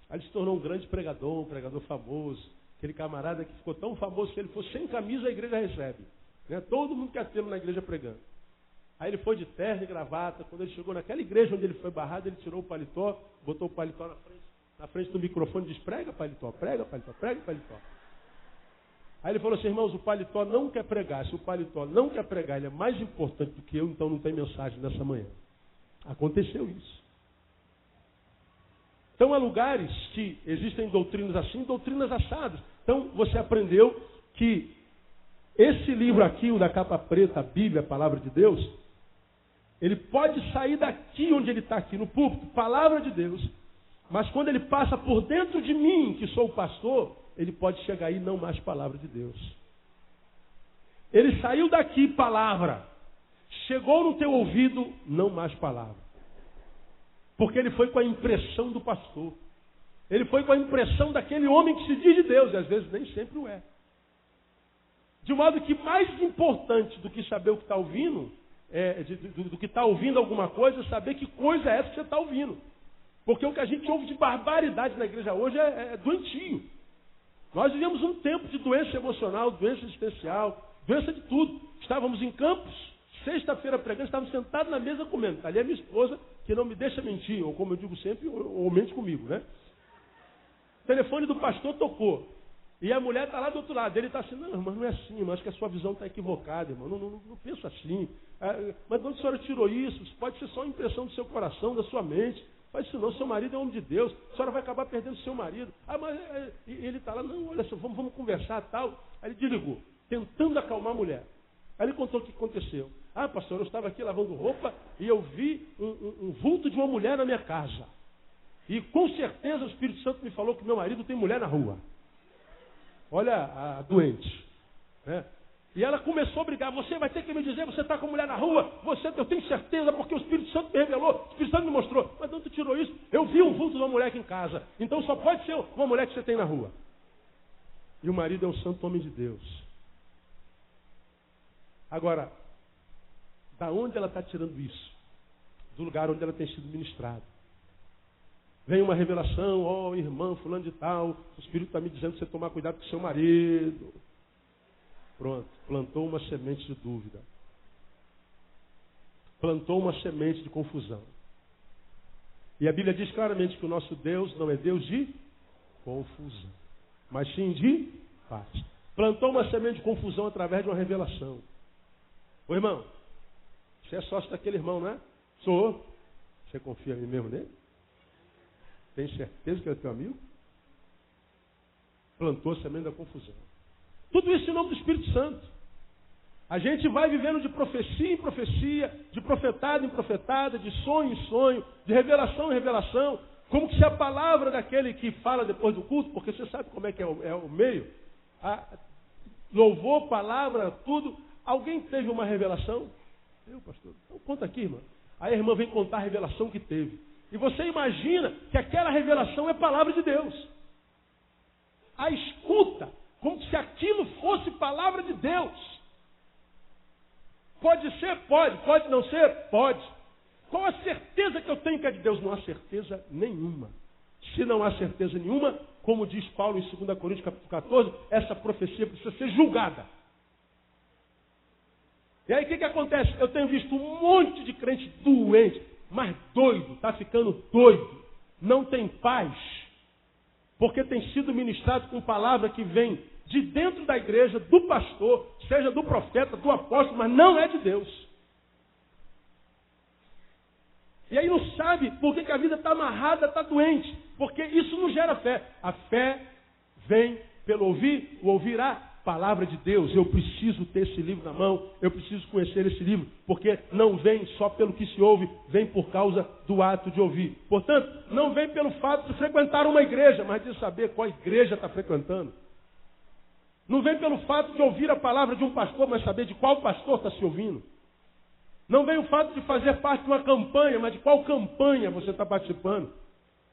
Aí ele se tornou um grande pregador, um pregador famoso. Aquele camarada que ficou tão famoso que se ele for sem camisa, a igreja recebe. Né? Todo mundo quer tê-lo na igreja pregando. Aí ele foi de terno e gravata. Quando ele chegou naquela igreja onde ele foi barrado, ele tirou o paletó, botou o paletó na frente do microfone e disse, prega paletó, prega paletó, prega paletó. Aí ele falou assim, irmãos, o paletó não quer pregar. Se o paletó não quer pregar, ele é mais importante do que eu, então não tem mensagem nessa manhã. Aconteceu isso. Então há lugares que existem doutrinas assim, doutrinas assadas. Então você aprendeu que esse livro aqui, o da capa preta, a Bíblia, a Palavra de Deus, ele pode sair daqui onde ele está aqui, no púlpito, Palavra de Deus, mas quando ele passa por dentro de mim, que sou o pastor, ele pode chegar aí não mais Palavra de Deus. Ele saiu daqui, palavra, chegou no teu ouvido, não mais palavra. Porque ele foi com a impressão do pastor. Ele foi com a impressão daquele homem que se diz de Deus, e às vezes nem sempre o é. De modo que mais importante do que saber o que está ouvindo, do que está ouvindo alguma coisa, é saber que coisa é essa que você está ouvindo. Porque o que a gente ouve de barbaridade na igreja hoje é doentio. Nós vivemos um tempo de doença emocional, doença existencial, doença de tudo. Estávamos em Campos, sexta-feira pregando, estávamos sentados na mesa comendo. Ali é minha esposa, que não me deixa mentir, ou como eu digo sempre, ou mente comigo, né? O telefone do pastor tocou. E a mulher está lá do outro lado. Ele está assim, não, mas não é assim, mas acho que a sua visão está equivocada, irmão. Não penso assim. Mas de onde a senhora tirou isso? Isso pode ser só uma impressão do seu coração, da sua mente. Faz isso não, seu marido é homem de Deus. A senhora vai acabar perdendo seu marido. Mas ele está lá, não, olha só, vamos conversar tal. Aí ele desligou, tentando acalmar a mulher. Aí ele contou o que aconteceu. Pastor, eu estava aqui lavando roupa e eu vi um vulto de uma mulher na minha casa. E com certeza o Espírito Santo me falou que meu marido tem mulher na rua. Olha a doente. Né? E ela começou a brigar. Você vai ter que me dizer, você está com mulher na rua? Eu tenho certeza, porque o Espírito Santo me revelou, o Espírito Santo me mostrou. Mas de onde tu tirou isso? Eu vi um vulto de uma mulher aqui em casa. Então só pode ser uma mulher que você tem na rua. E o marido é um santo homem de Deus. Agora, da onde ela está tirando isso? Do lugar onde ela tem sido ministrada. Vem uma revelação, irmã, fulano de tal, o Espírito está me dizendo que você tomar cuidado com o seu marido. Pronto, plantou uma semente de dúvida. Plantou uma semente de confusão. E a Bíblia diz claramente que o nosso Deus não é Deus de confusão, mas sim de paz. Plantou uma semente de confusão através de uma revelação. Ô irmão, você é sócio daquele irmão, não é? Sou. Você confia em mim mesmo nele? Tem certeza que é teu amigo? Plantou a semente da confusão. Tudo isso em nome do Espírito Santo. A gente vai vivendo de profecia em profecia, de profetada em profetada, de sonho em sonho, de revelação em revelação, como se a palavra daquele que fala depois do culto, porque você sabe como é que é o meio, louvor, palavra, tudo. Alguém teve uma revelação? Eu, pastor. Então conta aqui, irmã. Aí a irmã vem contar a revelação que teve. E você imagina que aquela revelação é palavra de Deus. A escuta, como se aquilo fosse palavra de Deus. Pode ser? Pode. Pode não ser? Pode. Qual a certeza que eu tenho que é de Deus? Não há certeza nenhuma. Se não há certeza nenhuma, como diz Paulo em 2 Coríntios capítulo 14, essa profecia precisa ser julgada. E aí o que acontece? Eu tenho visto um monte de crente doente, mas doido, está ficando doido. Não tem paz. Porque tem sido ministrado com palavra que vem de dentro da igreja, do pastor, seja do profeta, do apóstolo, mas não é de Deus. E aí não sabe por que a vida está amarrada, está doente. Porque isso não gera fé. A fé vem pelo ouvir, o ouvir a palavra de Deus. Eu preciso ter esse livro na mão, eu preciso conhecer esse livro, porque não vem só pelo que se ouve, vem por causa do ato de ouvir. Portanto, não vem pelo fato de frequentar uma igreja, mas de saber qual igreja está frequentando. Não vem pelo fato de ouvir a palavra de um pastor, mas saber de qual pastor está se ouvindo. Não vem o fato de fazer parte de uma campanha, mas de qual campanha você está participando.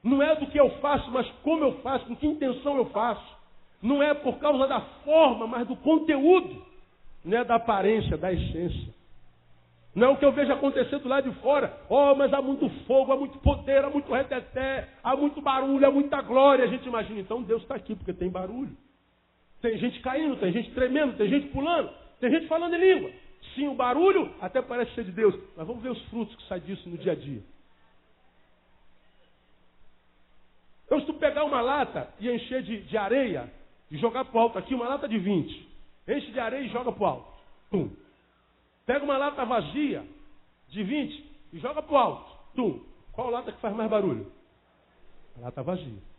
Não é do que eu faço, mas como eu faço, com que intenção eu faço. Não é por causa da forma, mas do conteúdo. Não é da aparência, da essência. Não é o que eu vejo acontecer do lado de fora. Oh, mas há muito fogo, há muito poder, há muito reteté, há muito barulho, há muita glória. A gente imagina, então Deus está aqui, porque tem barulho. Tem gente caindo, tem gente tremendo, tem gente pulando, tem gente falando em língua. Sim, o barulho até parece ser de Deus. Mas vamos ver os frutos que saem disso no dia a dia. Então, se tu pegar uma lata e encher de areia e jogar para o alto aqui, uma lata de 20, enche de areia e joga para o alto. Tum. Pega uma lata vazia de 20 e joga para o alto. Tum. Qual lata que faz mais barulho? A lata vazia.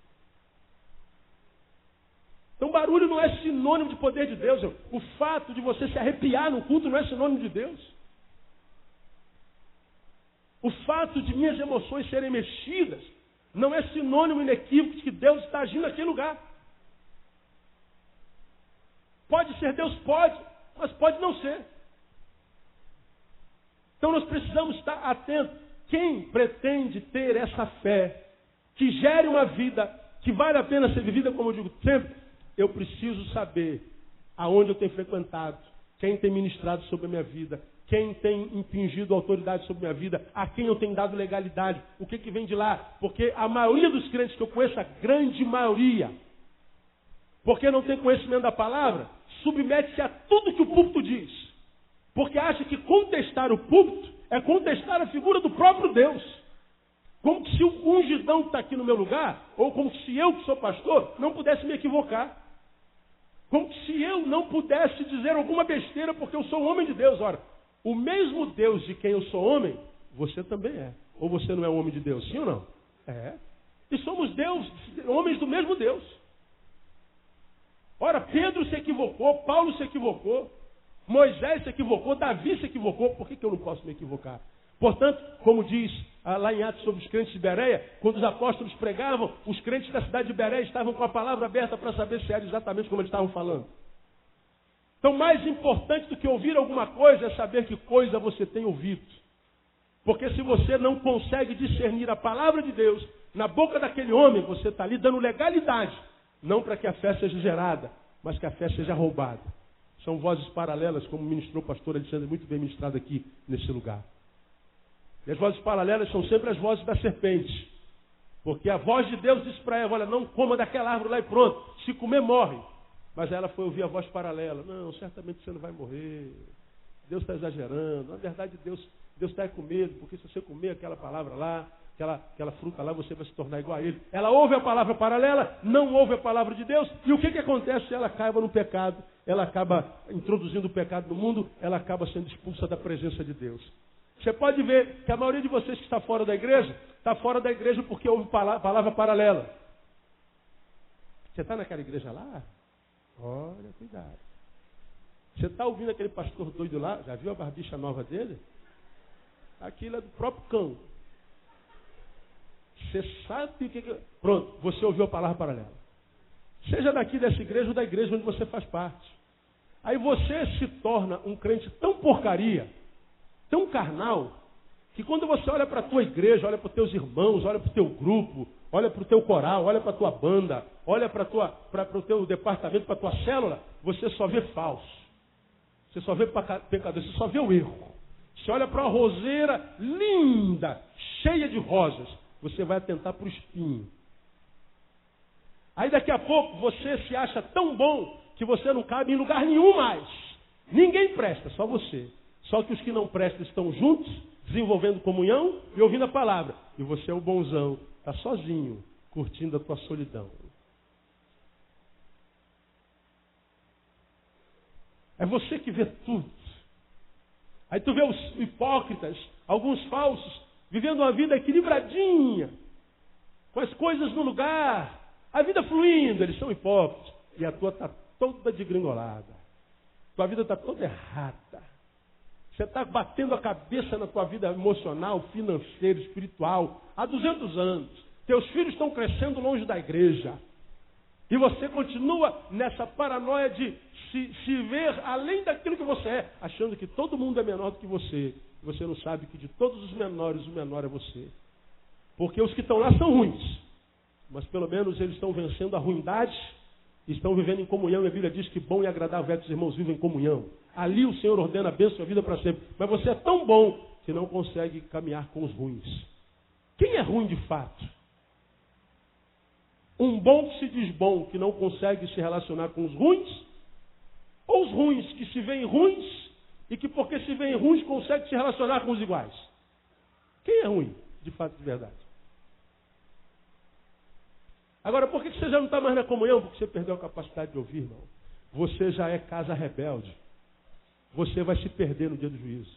Então, barulho não é sinônimo de poder de Deus. O fato de você se arrepiar no culto não é sinônimo de Deus. O fato de minhas emoções serem mexidas não é sinônimo inequívoco de que Deus está agindo naquele lugar. Pode ser Deus? Pode, mas pode não ser. Então nós precisamos estar atentos. Quem pretende ter essa fé que gere uma vida que vale a pena ser vivida, como eu digo sempre, eu preciso saber aonde eu tenho frequentado, quem tem ministrado sobre a minha vida, quem tem impingido autoridade sobre a minha vida, a quem eu tenho dado legalidade, o que vem de lá. Porque a maioria dos crentes que eu conheço, a grande maioria, porque não tem conhecimento da palavra, submete-se a tudo que o púlpito diz. Porque acha que contestar o púlpito é contestar a figura do próprio Deus. Como se o ungidão que está aqui no meu lugar, ou como se eu que sou pastor, não pudesse me equivocar. Como se eu não pudesse dizer alguma besteira porque eu sou um homem de Deus. Ora, o mesmo Deus de quem eu sou homem, você também é. Ou você não é um homem de Deus, sim ou não? É. E somos homens do mesmo Deus. Ora, Pedro se equivocou, Paulo se equivocou, Moisés se equivocou, Davi se equivocou. Por que eu não posso me equivocar? Portanto, como diz lá em Atos sobre os crentes de Bereia, quando os apóstolos pregavam, os crentes da cidade de Bereia estavam com a palavra aberta para saber se era exatamente como eles estavam falando. Então, mais importante do que ouvir alguma coisa é saber que coisa você tem ouvido. Porque se você não consegue discernir a palavra de Deus na boca daquele homem, você está ali dando legalidade. Não para que a fé seja gerada, mas que a fé seja roubada. São vozes paralelas, como ministrou o pastor Alexandre, muito bem ministrado aqui nesse lugar. E as vozes paralelas são sempre as vozes da serpente. Porque a voz de Deus disse para Eva, olha, não coma daquela árvore lá e pronto. Se comer, morre. Mas ela foi ouvir a voz paralela. Não, certamente você não vai morrer. Deus está exagerando. Na verdade, Deus está com medo, porque se você comer aquela palavra lá, aquela fruta lá, você vai se tornar igual a ele. Ela ouve a palavra paralela, não ouve a palavra de Deus. E o que acontece? Ela caiba no pecado. Ela acaba introduzindo o pecado no mundo. Ela acaba sendo expulsa da presença de Deus. Você pode ver que a maioria de vocês que está fora da igreja porque ouve palavra paralela. Você está naquela igreja lá? Olha, cuidado. Você está ouvindo aquele pastor doido lá? Já viu a barbicha nova dele? Aquilo é do próprio cão. Você sabe o que... Pronto, você ouviu a palavra paralela. Seja daqui dessa igreja ou da igreja onde você faz parte. Aí você se torna um crente tão porcaria, tão carnal, que quando você olha para a tua igreja, olha para os teus irmãos, olha para o teu grupo, olha para o teu coral, olha para a tua banda, olha para o teu departamento, para a tua célula, você só vê falso. Você só vê pecador, você só vê o erro. Você olha para uma roseira linda, cheia de rosas, você vai atentar para o espinho. Aí daqui a pouco você se acha tão bom que você não cabe em lugar nenhum mais. Ninguém presta, só você. Só que os que não prestam estão juntos, desenvolvendo comunhão e ouvindo a palavra. E você é o bonzão, está sozinho, curtindo a tua solidão. É você que vê tudo. Aí tu vê os hipócritas, alguns falsos, vivendo uma vida equilibradinha, com as coisas no lugar, a vida fluindo, eles são hipócritas. E a tua está toda degringolada. Tua vida está toda errada. Você está batendo a cabeça na tua vida emocional, financeira, espiritual, há 200 anos. Teus filhos estão crescendo longe da igreja. E você continua nessa paranoia de se ver além daquilo que você é, achando que todo mundo é menor do que você. Você não sabe que de todos os menores, o menor é você. Porque os que estão lá são ruins. Mas pelo menos eles estão vencendo a ruindade, estão vivendo em comunhão. E a Bíblia diz que bom e agradável é que os irmãos vivem em comunhão. Ali o Senhor ordena a bênção e a vida para sempre. Mas você é tão bom que não consegue caminhar com os ruins. Quem é ruim de fato? Um bom que se diz bom, que não consegue se relacionar com os ruins? Ou os ruins que se veem ruins e que porque se veem ruins conseguem se relacionar com os iguais? Quem é ruim, de fato, de verdade? Agora, por que você já não está mais na comunhão? Porque você perdeu a capacidade de ouvir, irmão. Você já é casa rebelde. Você vai se perder no dia do juízo.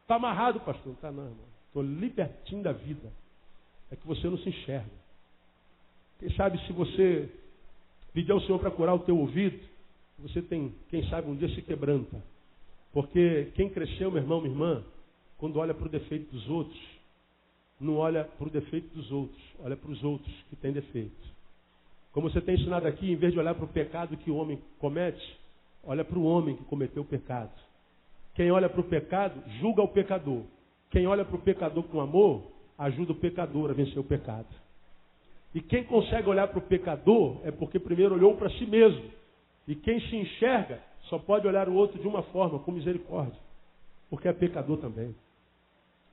Está amarrado, pastor? Não está não, irmão. Estou libertinho da vida. É que você não se enxerga. Quem sabe se você pedir ao Senhor para curar o teu ouvido, você tem, quem sabe, um dia se quebranta. Porque quem cresceu, meu irmão, minha irmã, quando olha para o defeito dos outros, não olha para o defeito dos outros, olha para os outros que têm defeito. Como você tem ensinado aqui, em vez de olhar para o pecado que o homem comete, olha para o homem que cometeu o pecado. Quem olha para o pecado, julga o pecador. Quem olha para o pecador com amor, ajuda o pecador a vencer o pecado. E quem consegue olhar para o pecador é porque primeiro olhou para si mesmo. E quem se enxerga só pode olhar o outro de uma forma, com misericórdia. Porque é pecador também.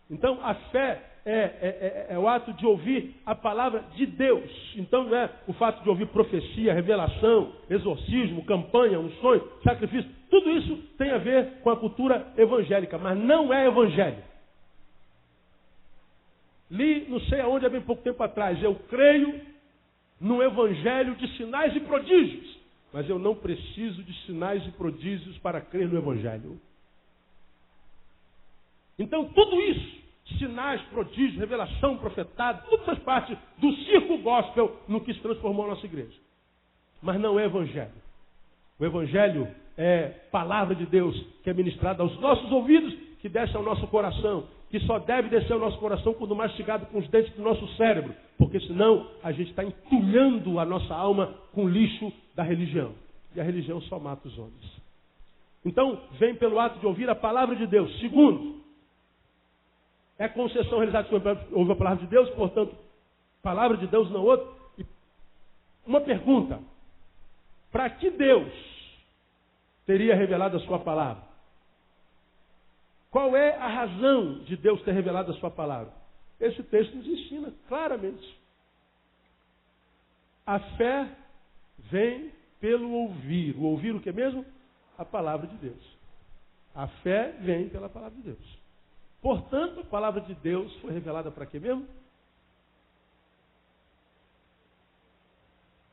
Então a fé é o ato de ouvir a palavra de Deus. Então não é o fato de ouvir profecia, revelação, exorcismo, campanha, um sonho, sacrifício. Tudo isso tem a ver com a cultura evangélica, mas não é evangelho. Li, não sei aonde, há bem pouco tempo atrás, eu creio no evangelho de sinais e prodígios, mas eu não preciso de sinais e prodígios para crer no evangelho. Então tudo isso, sinais, prodígios, revelação, profetado, tudo faz parte do circo gospel no que se transformou a nossa igreja. Mas não é evangelho. O evangelho é palavra de Deus que é ministrada aos nossos ouvidos, que desce ao nosso coração, que só deve descer ao nosso coração quando mastigado com os dentes do nosso cérebro, porque senão a gente está entulhando a nossa alma com o lixo da religião. E a religião só mata os homens. Então, vem pelo ato de ouvir a palavra de Deus. Segundo, é a concessão realizada quando ouve a palavra de Deus, portanto, palavra de Deus não outra. E uma pergunta: para que Deus teria revelado a sua palavra? Qual é a razão de Deus ter revelado a sua palavra? Esse texto nos ensina claramente. A fé vem pelo ouvir. O ouvir o que mesmo? A palavra de Deus. A fé vem pela palavra de Deus. Portanto, a palavra de Deus foi revelada para quê mesmo?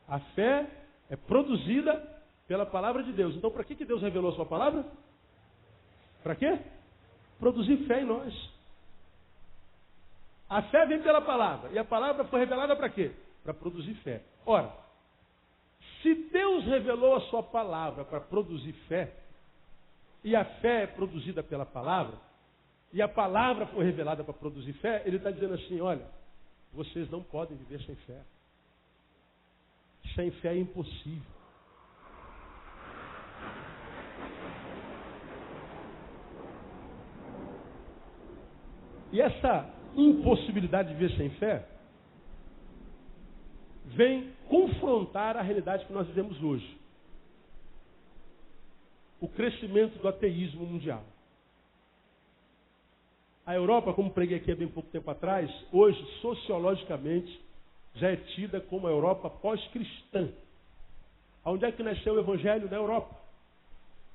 A fé é produzida pela palavra de Deus. Então, para que Deus revelou a sua palavra? Para quê? produzir fé em nós. A fé vem pela palavra. E a palavra foi revelada para quê? Para produzir fé. Ora, se Deus revelou a sua palavra para produzir fé, e a fé é produzida pela palavra, e a palavra foi revelada para produzir fé, ele está dizendo assim, olha, vocês não podem viver sem fé. Sem fé é impossível. E essa impossibilidade de viver sem fé vem confrontar a realidade que nós vivemos hoje. O crescimento do ateísmo mundial. A Europa, como preguei aqui há bem pouco tempo atrás, hoje, sociologicamente, já é tida como a Europa pós-cristã. Onde é que nasceu o Evangelho? Na Europa.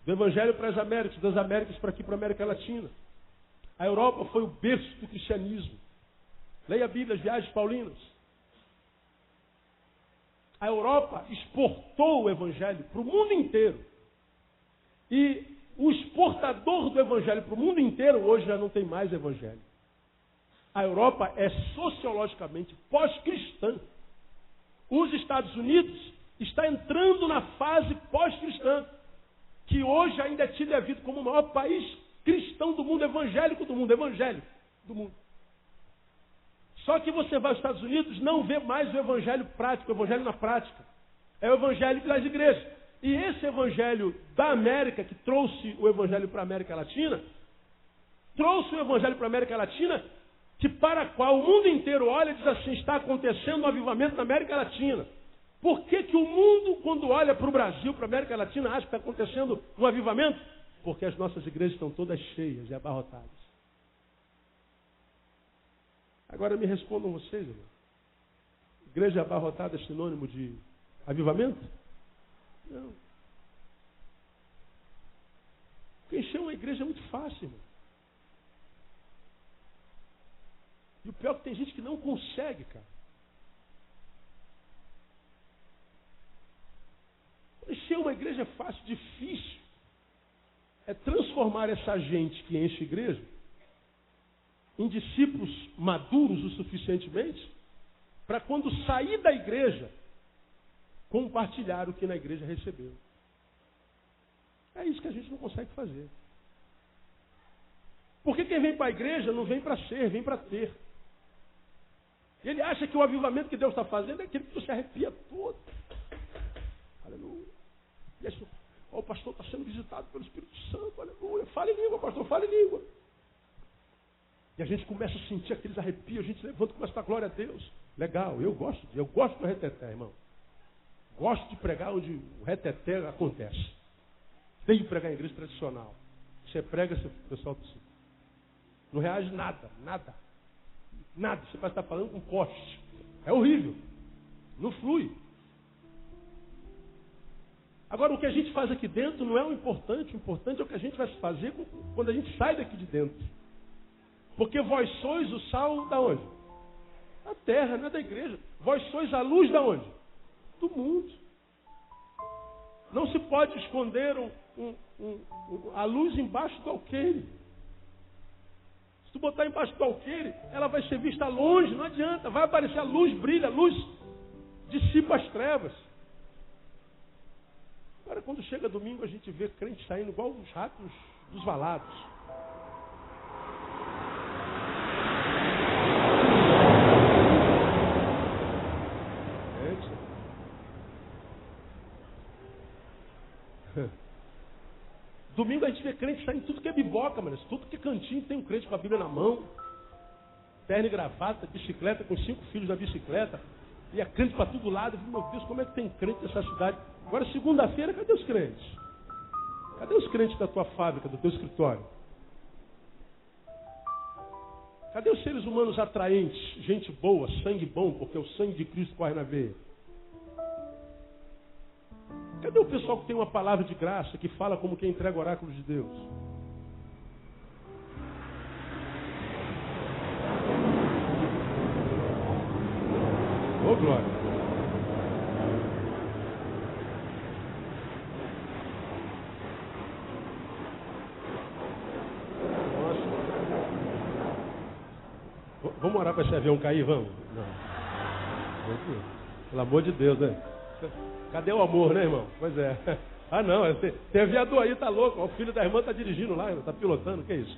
Do Evangelho para as Américas, das Américas para aqui, para a América Latina. A Europa foi o berço do cristianismo. Leia a Bíblia, as viagens paulinas. A Europa exportou o Evangelho para o mundo inteiro. E o exportador do Evangelho para o mundo inteiro hoje já não tem mais Evangelho. A Europa é sociologicamente pós-cristã. Os Estados Unidos está entrando na fase pós-cristã, que hoje ainda é tido e é visto como o maior país cristão do mundo, evangélico do mundo, evangélico do mundo. Só que você vai aos Estados Unidos, não vê mais o evangelho prático, o evangelho na prática. É o evangelho das igrejas. E esse evangelho da América, que trouxe o evangelho para a América Latina, trouxe o evangelho para a América Latina, que para a qual o mundo inteiro olha e diz assim, está acontecendo um avivamento na América Latina. Por que que o mundo, quando olha para o Brasil, para a América Latina, acha que está acontecendo um avivamento? Porque as nossas igrejas estão todas cheias e abarrotadas. Agora me respondam vocês, irmão. Igreja abarrotada é sinônimo de avivamento? Não. Porque encher uma igreja é muito fácil, irmão. E o pior é que tem gente que não consegue, cara. Encher uma igreja é fácil, difícil. É transformar essa gente que enche a igreja em discípulos maduros o suficientemente para quando sair da igreja, compartilhar o que na igreja recebeu. É isso que a gente não consegue fazer. Porque quem vem para a igreja não vem para ser, vem para ter. Ele acha que o avivamento que Deus está fazendo é aquele que você arrepia todo. Aleluia. E aí, o pastor está sendo visitado pelo Espírito Santo, aleluia. Fale em língua, pastor, fale em língua. E a gente começa a sentir aqueles arrepios, a gente levanta e começa a dar glória a Deus. Legal, eu gosto do reteté, irmão. Gosto de pregar onde o reteté acontece. Tenho de pregar em igreja tradicional. Você prega, o pessoal não reage nada. Você vai estar falando com poste. É horrível. Não flui. Agora, o que a gente faz aqui dentro não é o importante é o que a gente vai fazer quando a gente sai daqui de dentro. Porque vós sois o sal da onde? Da terra, não é da igreja. Vós sois a luz da onde? Do mundo. Não se pode esconder a luz embaixo do alqueire. Se tu botar embaixo do alqueire, ela vai ser vista longe, não adianta. Vai aparecer a luz, brilha, a luz dissipa as trevas. Agora, quando chega domingo, a gente vê crente saindo igual os ratos dos valados. Domingo a gente vê crente saindo tudo que é biboca, mano. Tudo que é cantinho tem um crente com a Bíblia na mão. Terno e gravata, bicicleta, com 5 filhos na bicicleta. E é crente para todo lado. Meu Deus, como é que tem crente nessa cidade? Agora, segunda-feira, cadê os crentes? Cadê os crentes da tua fábrica, do teu escritório? Cadê os seres humanos atraentes? Gente boa, sangue bom, porque o sangue de Cristo corre na veia. Cadê o pessoal que tem uma palavra de graça, que fala como quem entrega oráculos de Deus? Ô, glória! Nossa. Vamos orar para esse avião cair, vamos? Não. Pelo amor de Deus, né? Cadê o amor, né, irmão? Pois é. Ah, não, tem aviador aí, tá louco. O filho da irmã tá dirigindo lá, tá pilotando, que é isso?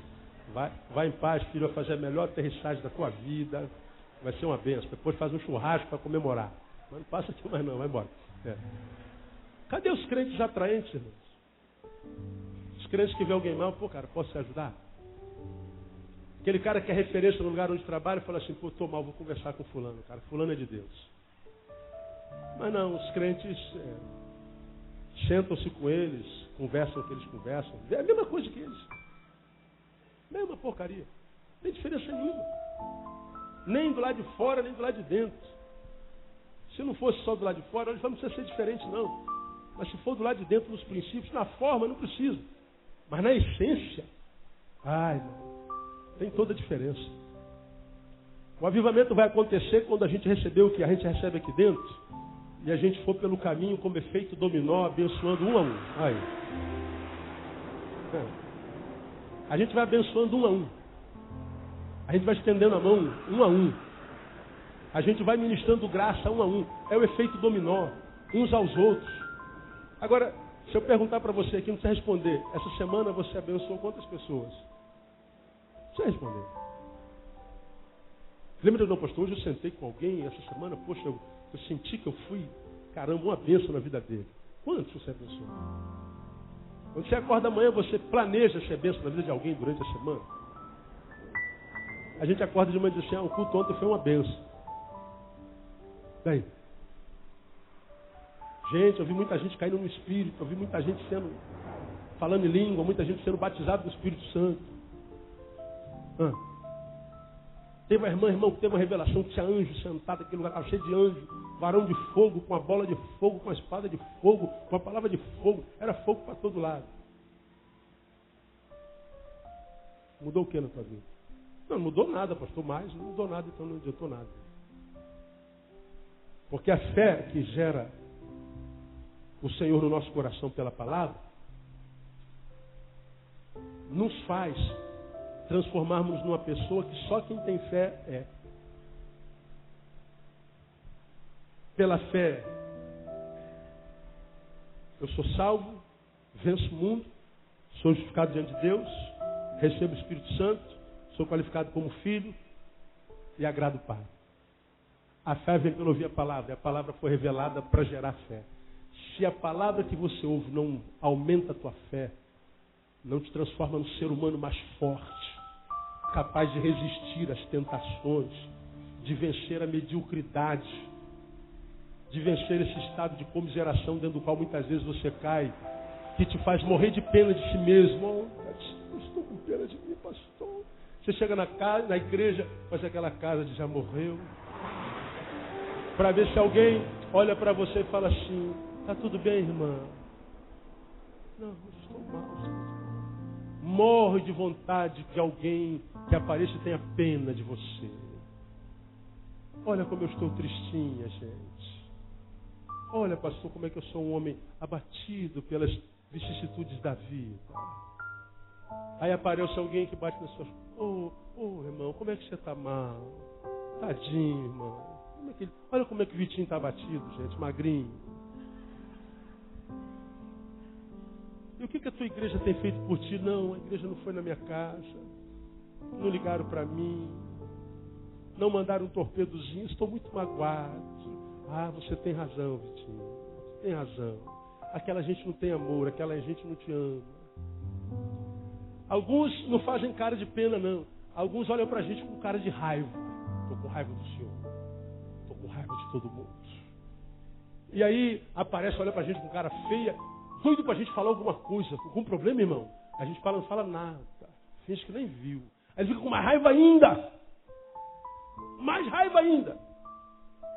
Vai em paz, filho, vai fazer a melhor aterrissagem da tua vida. Vai ser uma benção. Depois faz um churrasco para comemorar. Mas não passa aqui mais não, vai embora. É. Cadê os crentes atraentes, irmãos? Os crentes que vê alguém mal, pô, cara, posso te ajudar? Aquele cara que é referência no lugar onde trabalha, fala assim, pô, tô mal, vou conversar com fulano, cara. Fulano é de Deus. Mas não, os crentes sentam-se com eles, conversam o que eles conversam. É a mesma coisa que eles. Mesma porcaria. Não tem diferença nenhuma. Nem do lado de fora, nem do lado de dentro. Se não fosse só do lado de fora, não precisa ser diferente, não. Mas se for do lado de dentro, nos princípios, na forma, não precisa. Mas na essência, tem toda a diferença. O avivamento vai acontecer quando a gente receber o que a gente recebe aqui dentro e a gente for pelo caminho como efeito dominó, abençoando um a um. A gente vai abençoando um a um. A gente vai estendendo a mão um a um. A gente vai ministrando graça um a um. É o efeito dominó, uns aos outros. Agora, se eu perguntar para você aqui, não precisa responder. Essa semana você abençoou quantas pessoas? Não precisa responder. Lembra de não, pastor? Hoje eu sentei com alguém essa semana, poxa, eu senti que eu fui, caramba, uma bênção na vida dele. Quantos você abençoou? Quando você acorda amanhã, você planeja ser bênção na vida de alguém durante a semana? A gente acorda de manhã e diz assim, o culto ontem foi uma bênção. Daí? Gente, eu vi muita gente caindo no Espírito, eu vi muita gente falando em língua, muita gente sendo batizada no Espírito Santo. Teve uma irmão que teve uma revelação que tinha anjo sentado naquele lugar, cheio de anjo, varão de fogo, com a bola de fogo, com a espada de fogo, com a palavra de fogo. Era fogo para todo lado. Mudou o que na tua vida? Não mudou nada, pastor, mais. Não mudou nada, então não adiantou nada. Porque a fé que gera o Senhor no nosso coração pela palavra nos faz transformarmos numa pessoa que só quem tem fé é. Pela fé, eu sou salvo, venço o mundo, sou justificado diante de Deus, recebo o Espírito Santo, sou qualificado como filho e agrado o Pai. A fé vem pelo ouvir a palavra, e a palavra foi revelada para gerar fé. Se a palavra que você ouve não aumenta a tua fé, não te transforma no ser humano mais forte, capaz de resistir às tentações, de vencer a mediocridade, de vencer esse estado de comiseração dentro do qual muitas vezes você cai, que te faz morrer de pena de si mesmo. Eu estou com pena de mim, pastor. Você chega na igreja, faz aquela casa de já morreu, para ver se alguém olha para você e fala assim, está tudo bem, irmã? Não, eu estou mal. Morre de vontade que alguém que apareça e tenha pena de você. Olha como eu estou tristinha, gente. Olha, pastor, como é que eu sou um homem abatido pelas vicissitudes da vida. Aí aparece alguém que bate nas suas... irmão, como é que você está mal? Tadinho, irmão. Olha como é que o Vitinho está abatido, gente, magrinho. E o que a tua igreja tem feito por ti? Não, a igreja não foi na minha casa. Não ligaram para mim. Não mandaram um torpedozinho. Estou muito magoado. Você tem razão, Vitinho. Você tem razão. Aquela gente não tem amor. Aquela gente não te ama. Alguns não fazem cara de pena, não. Alguns olham para a gente com cara de raiva. Estou com raiva do Senhor. Estou com raiva de todo mundo. E aí aparece, olha para a gente com cara feia, doido para a gente falar alguma coisa. Algum problema, irmão? A gente não fala nada. Finge que nem viu. Aí ele fica com mais raiva ainda. Mais raiva ainda.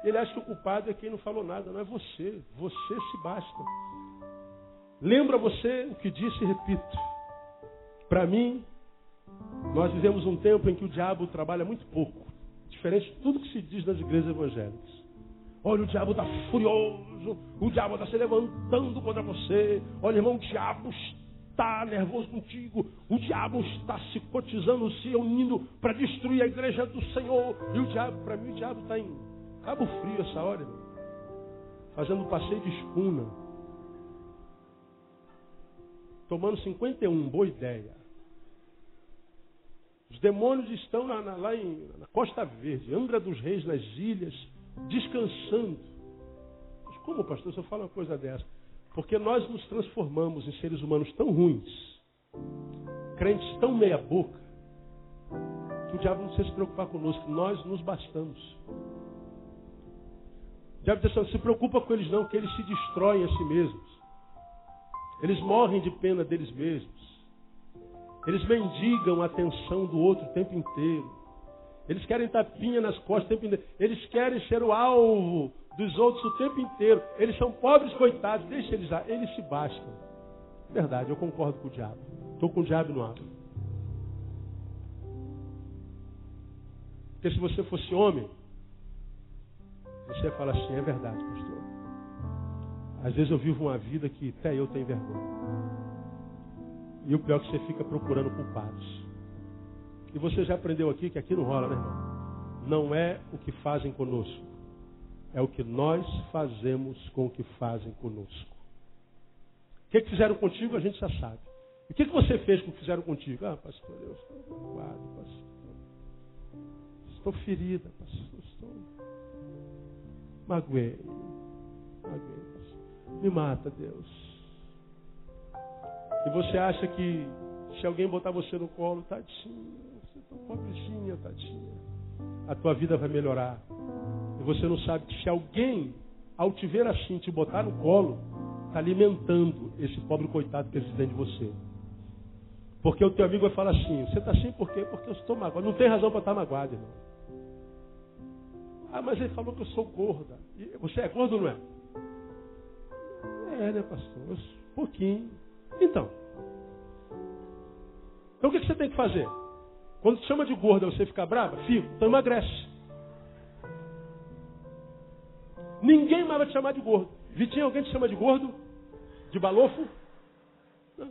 Ele acha que o culpado é quem não falou nada. Não é você. Você se basta. Lembra você o que disse e repito. Para mim, nós vivemos um tempo em que o diabo trabalha muito pouco. Diferente de tudo que se diz nas igrejas evangélicas. Olha, o diabo está furioso. O diabo está se levantando contra você. Olha, irmão, o diabo está nervoso contigo. O diabo está se cotizando, se unindo para destruir a igreja do Senhor. E o diabo, para mim, o diabo está em Cabo Frio essa hora, irmão. Fazendo um passeio de escuna. Tomando 51, boa ideia. Os demônios estão lá na Costa Verde, Angra dos Reis, nas ilhas, descansando. Mas como, pastor, se eu falo uma coisa dessa? Porque nós nos transformamos em seres humanos tão ruins, crentes tão meia boca, que o diabo não precisa se preocupar conosco, nós nos bastamos. O diabo diz assim, não se preocupa com eles não, que eles se destroem a si mesmos. Eles morrem de pena deles mesmos. Eles mendigam a atenção do outro o tempo inteiro. Eles querem tapinha nas costas o tempo inteiro. Eles querem ser o alvo dos outros o tempo inteiro. Eles são pobres coitados. Deixa eles lá. Eles se bastam. Verdade, eu concordo com o diabo. Estou com o diabo no ar. Porque se você fosse homem, você ia falar assim, é verdade, pastor. Às vezes eu vivo uma vida que até eu tenho vergonha. E o pior é que você fica procurando culpados. E você já aprendeu aqui que aqui não rola, né, irmão? Não é o que fazem conosco. É o que nós fazemos com o que fazem conosco. O que fizeram contigo, a gente já sabe. E o que você fez com o que fizeram contigo? Ah, pastor, eu estou magoado, pastor. Estou ferida, pastor. Estou... Magoei, pastor. Me mata, Deus. E você acha que se alguém botar você no colo, tadinha, você está pobrezinha, tadinha, a tua vida vai melhorar. E você não sabe que se alguém, ao te ver assim, te botar no colo, está alimentando esse pobre coitado que existe dentro de você. Porque o teu amigo vai falar assim, você está assim por quê? Porque eu estou magoado. Não tem razão para estar magoado, irmão. Ah, mas ele falou que eu sou gorda. E você é gordo ou não é? É, né, pastor? Um pouquinho. Então o que você tem que fazer? Quando te chama de gorda, você fica brava? Fico, então emagrece. Ninguém mais vai te chamar de gordo. Vitinho, alguém te chama de gordo? De balofo? Não.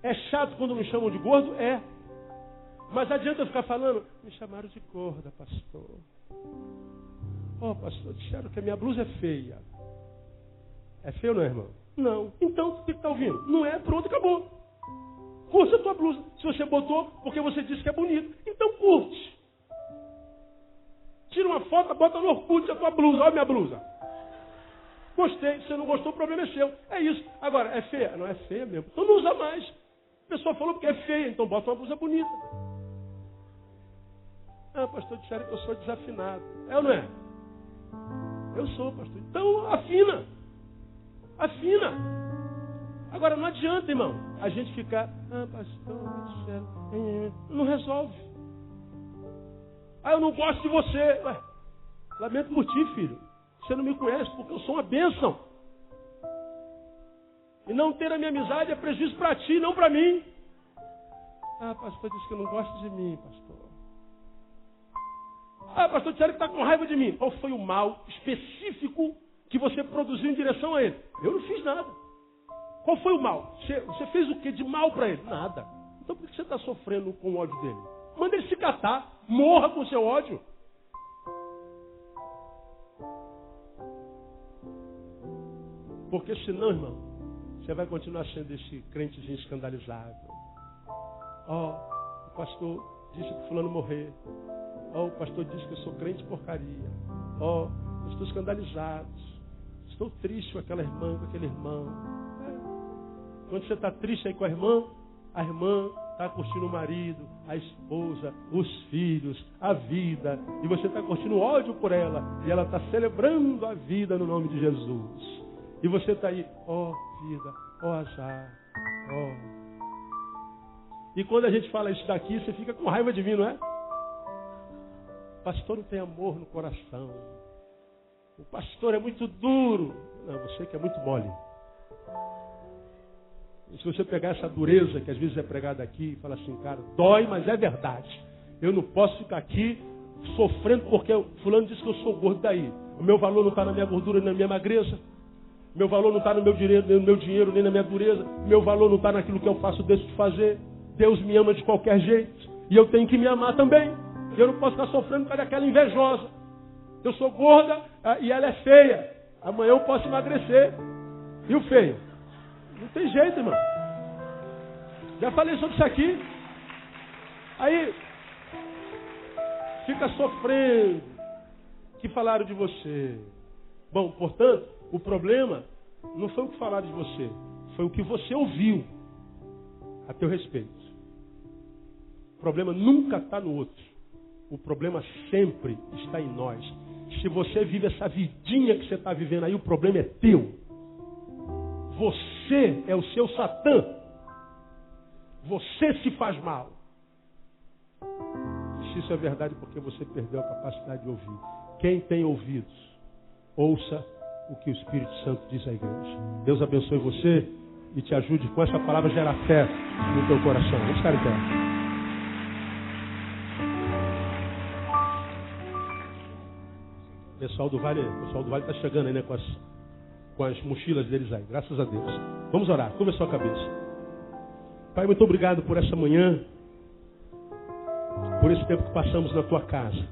É chato quando me chamam de gordo? É. Mas adianta eu ficar falando? Me chamaram de gorda, pastor. Oh, pastor, disseram que a minha blusa é feia. É feio ou não é, irmão? Não. Então, o que está ouvindo? Não é, pronto, acabou. Curte a tua blusa. Se você botou, porque você disse que é bonito. Então curte. Tira uma foto, bota no Orkut a tua blusa. Olha a minha blusa. Gostei. Se você não gostou, o problema é seu. É isso. Agora, é feia? Não é feia mesmo. Então não usa mais. A pessoa falou porque é feia, então bota uma blusa bonita. Ah, pastor, disseram que eu sou desafinado. É ou não é? Eu sou, pastor. Então afina. Afina. Agora não adianta, irmão, a gente ficar, ah, pastor, não resolve. Ah, eu não gosto de você. Ué, lamento por ti, filho. Você não me conhece porque eu sou uma bênção. E não ter a minha amizade é prejuízo para ti, não para mim. Ah, pastor disse que não gosta de mim, pastor. Ah, pastor, disseram que está com raiva de mim. Qual foi o mal específico que você produziu em direção a ele? Eu não fiz nada. Qual foi o mal? Você fez o que de mal para ele? Nada. Então por que você está sofrendo com o ódio dele? Manda ele se catar. Morra com o seu ódio. Porque senão, irmão, você vai continuar sendo esse crentezinho escandalizado. O pastor disse que fulano morrer. O pastor disse que eu sou crente porcaria. Eu estou escandalizado. Estou triste com aquela irmã, com aquele irmão. Quando você está triste aí com a irmã está curtindo o marido, a esposa, os filhos, a vida. E você está curtindo ódio por ela. E ela está celebrando a vida no nome de Jesus. E você está aí, vida, azar, E quando a gente fala isso daqui, você fica com raiva de mim, não é? O pastor não tem amor no coração. O pastor é muito duro. Não, você que é muito mole. E se você pegar essa dureza que às vezes é pregada aqui e falar assim, cara, dói, mas é verdade. Eu não posso ficar aqui sofrendo porque fulano disse que eu sou gordo daí. O meu valor não está na minha gordura, na minha magreza. Meu valor não está no meu dinheiro, nem na minha dureza. Meu valor não está naquilo que eu faço, deixo de fazer. Deus me ama de qualquer jeito. E eu tenho que me amar também. Eu não posso estar sofrendo por causa daquela invejosa. Eu sou gorda e ela é feia. Amanhã eu posso emagrecer. E o feio? Não tem jeito, irmão. Já falei sobre isso aqui. Aí, fica sofrendo que falaram de você. Bom, portanto, o problema não foi o que falaram de você. Foi o que você ouviu a teu respeito. O problema nunca está no outro. O problema sempre está em nós. Se você vive essa vidinha que você está vivendo aí, o problema é teu. Você é o seu Satã. Você se faz mal. E se isso é verdade, porque você perdeu a capacidade de ouvir. Quem tem ouvidos, ouça o que o Espírito Santo diz à igreja. Deus abençoe você e te ajude com essa palavra a gerar fé no teu coração. Vamos ficar em pé. O pessoal do Vale está chegando aí, né, com as mochilas deles aí, graças a Deus. Vamos orar, curva a sua cabeça. Pai, muito obrigado por essa manhã, por esse tempo que passamos na tua casa.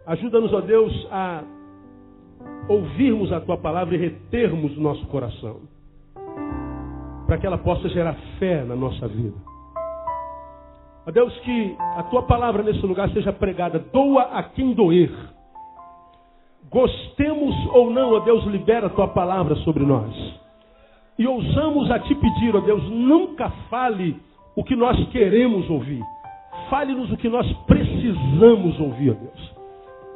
Ajuda-nos, ó Deus, a ouvirmos a tua palavra e retermos o nosso coração, para que ela possa gerar fé na nossa vida. Ó Deus, que a tua palavra nesse lugar seja pregada, doa a quem doer. Gostemos ou não, ó Deus, libera a tua palavra sobre nós. E ousamos a te pedir, ó Deus, nunca fale o que nós queremos ouvir. Fale-nos o que nós precisamos ouvir, ó Deus.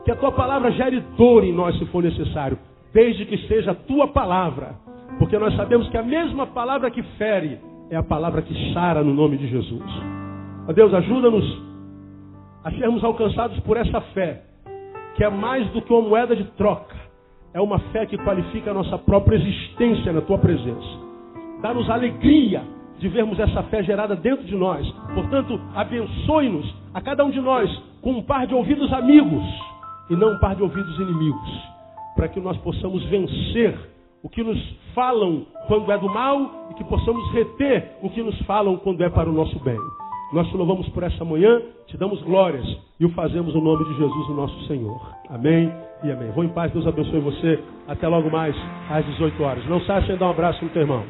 Que a tua palavra gere dor em nós, se for necessário, desde que seja a tua palavra. Porque nós sabemos que a mesma palavra que fere é a palavra que sara no nome de Jesus. Ó Deus, ajuda-nos a sermos alcançados por essa fé, que é mais do que uma moeda de troca. É uma fé que qualifica a nossa própria existência na tua presença. Dá-nos alegria de vermos essa fé gerada dentro de nós. Portanto, abençoe-nos, a cada um de nós, com um par de ouvidos amigos e não um par de ouvidos inimigos, para que nós possamos vencer o que nos falam quando é do mal e que possamos reter o que nos falam quando é para o nosso bem. Nós te louvamos por essa manhã, te damos glórias e o fazemos no nome de Jesus, o nosso Senhor. Amém e amém. Vou em paz, Deus abençoe você. Até logo mais, às 18 horas. Não saia sem dar um abraço no teu irmão.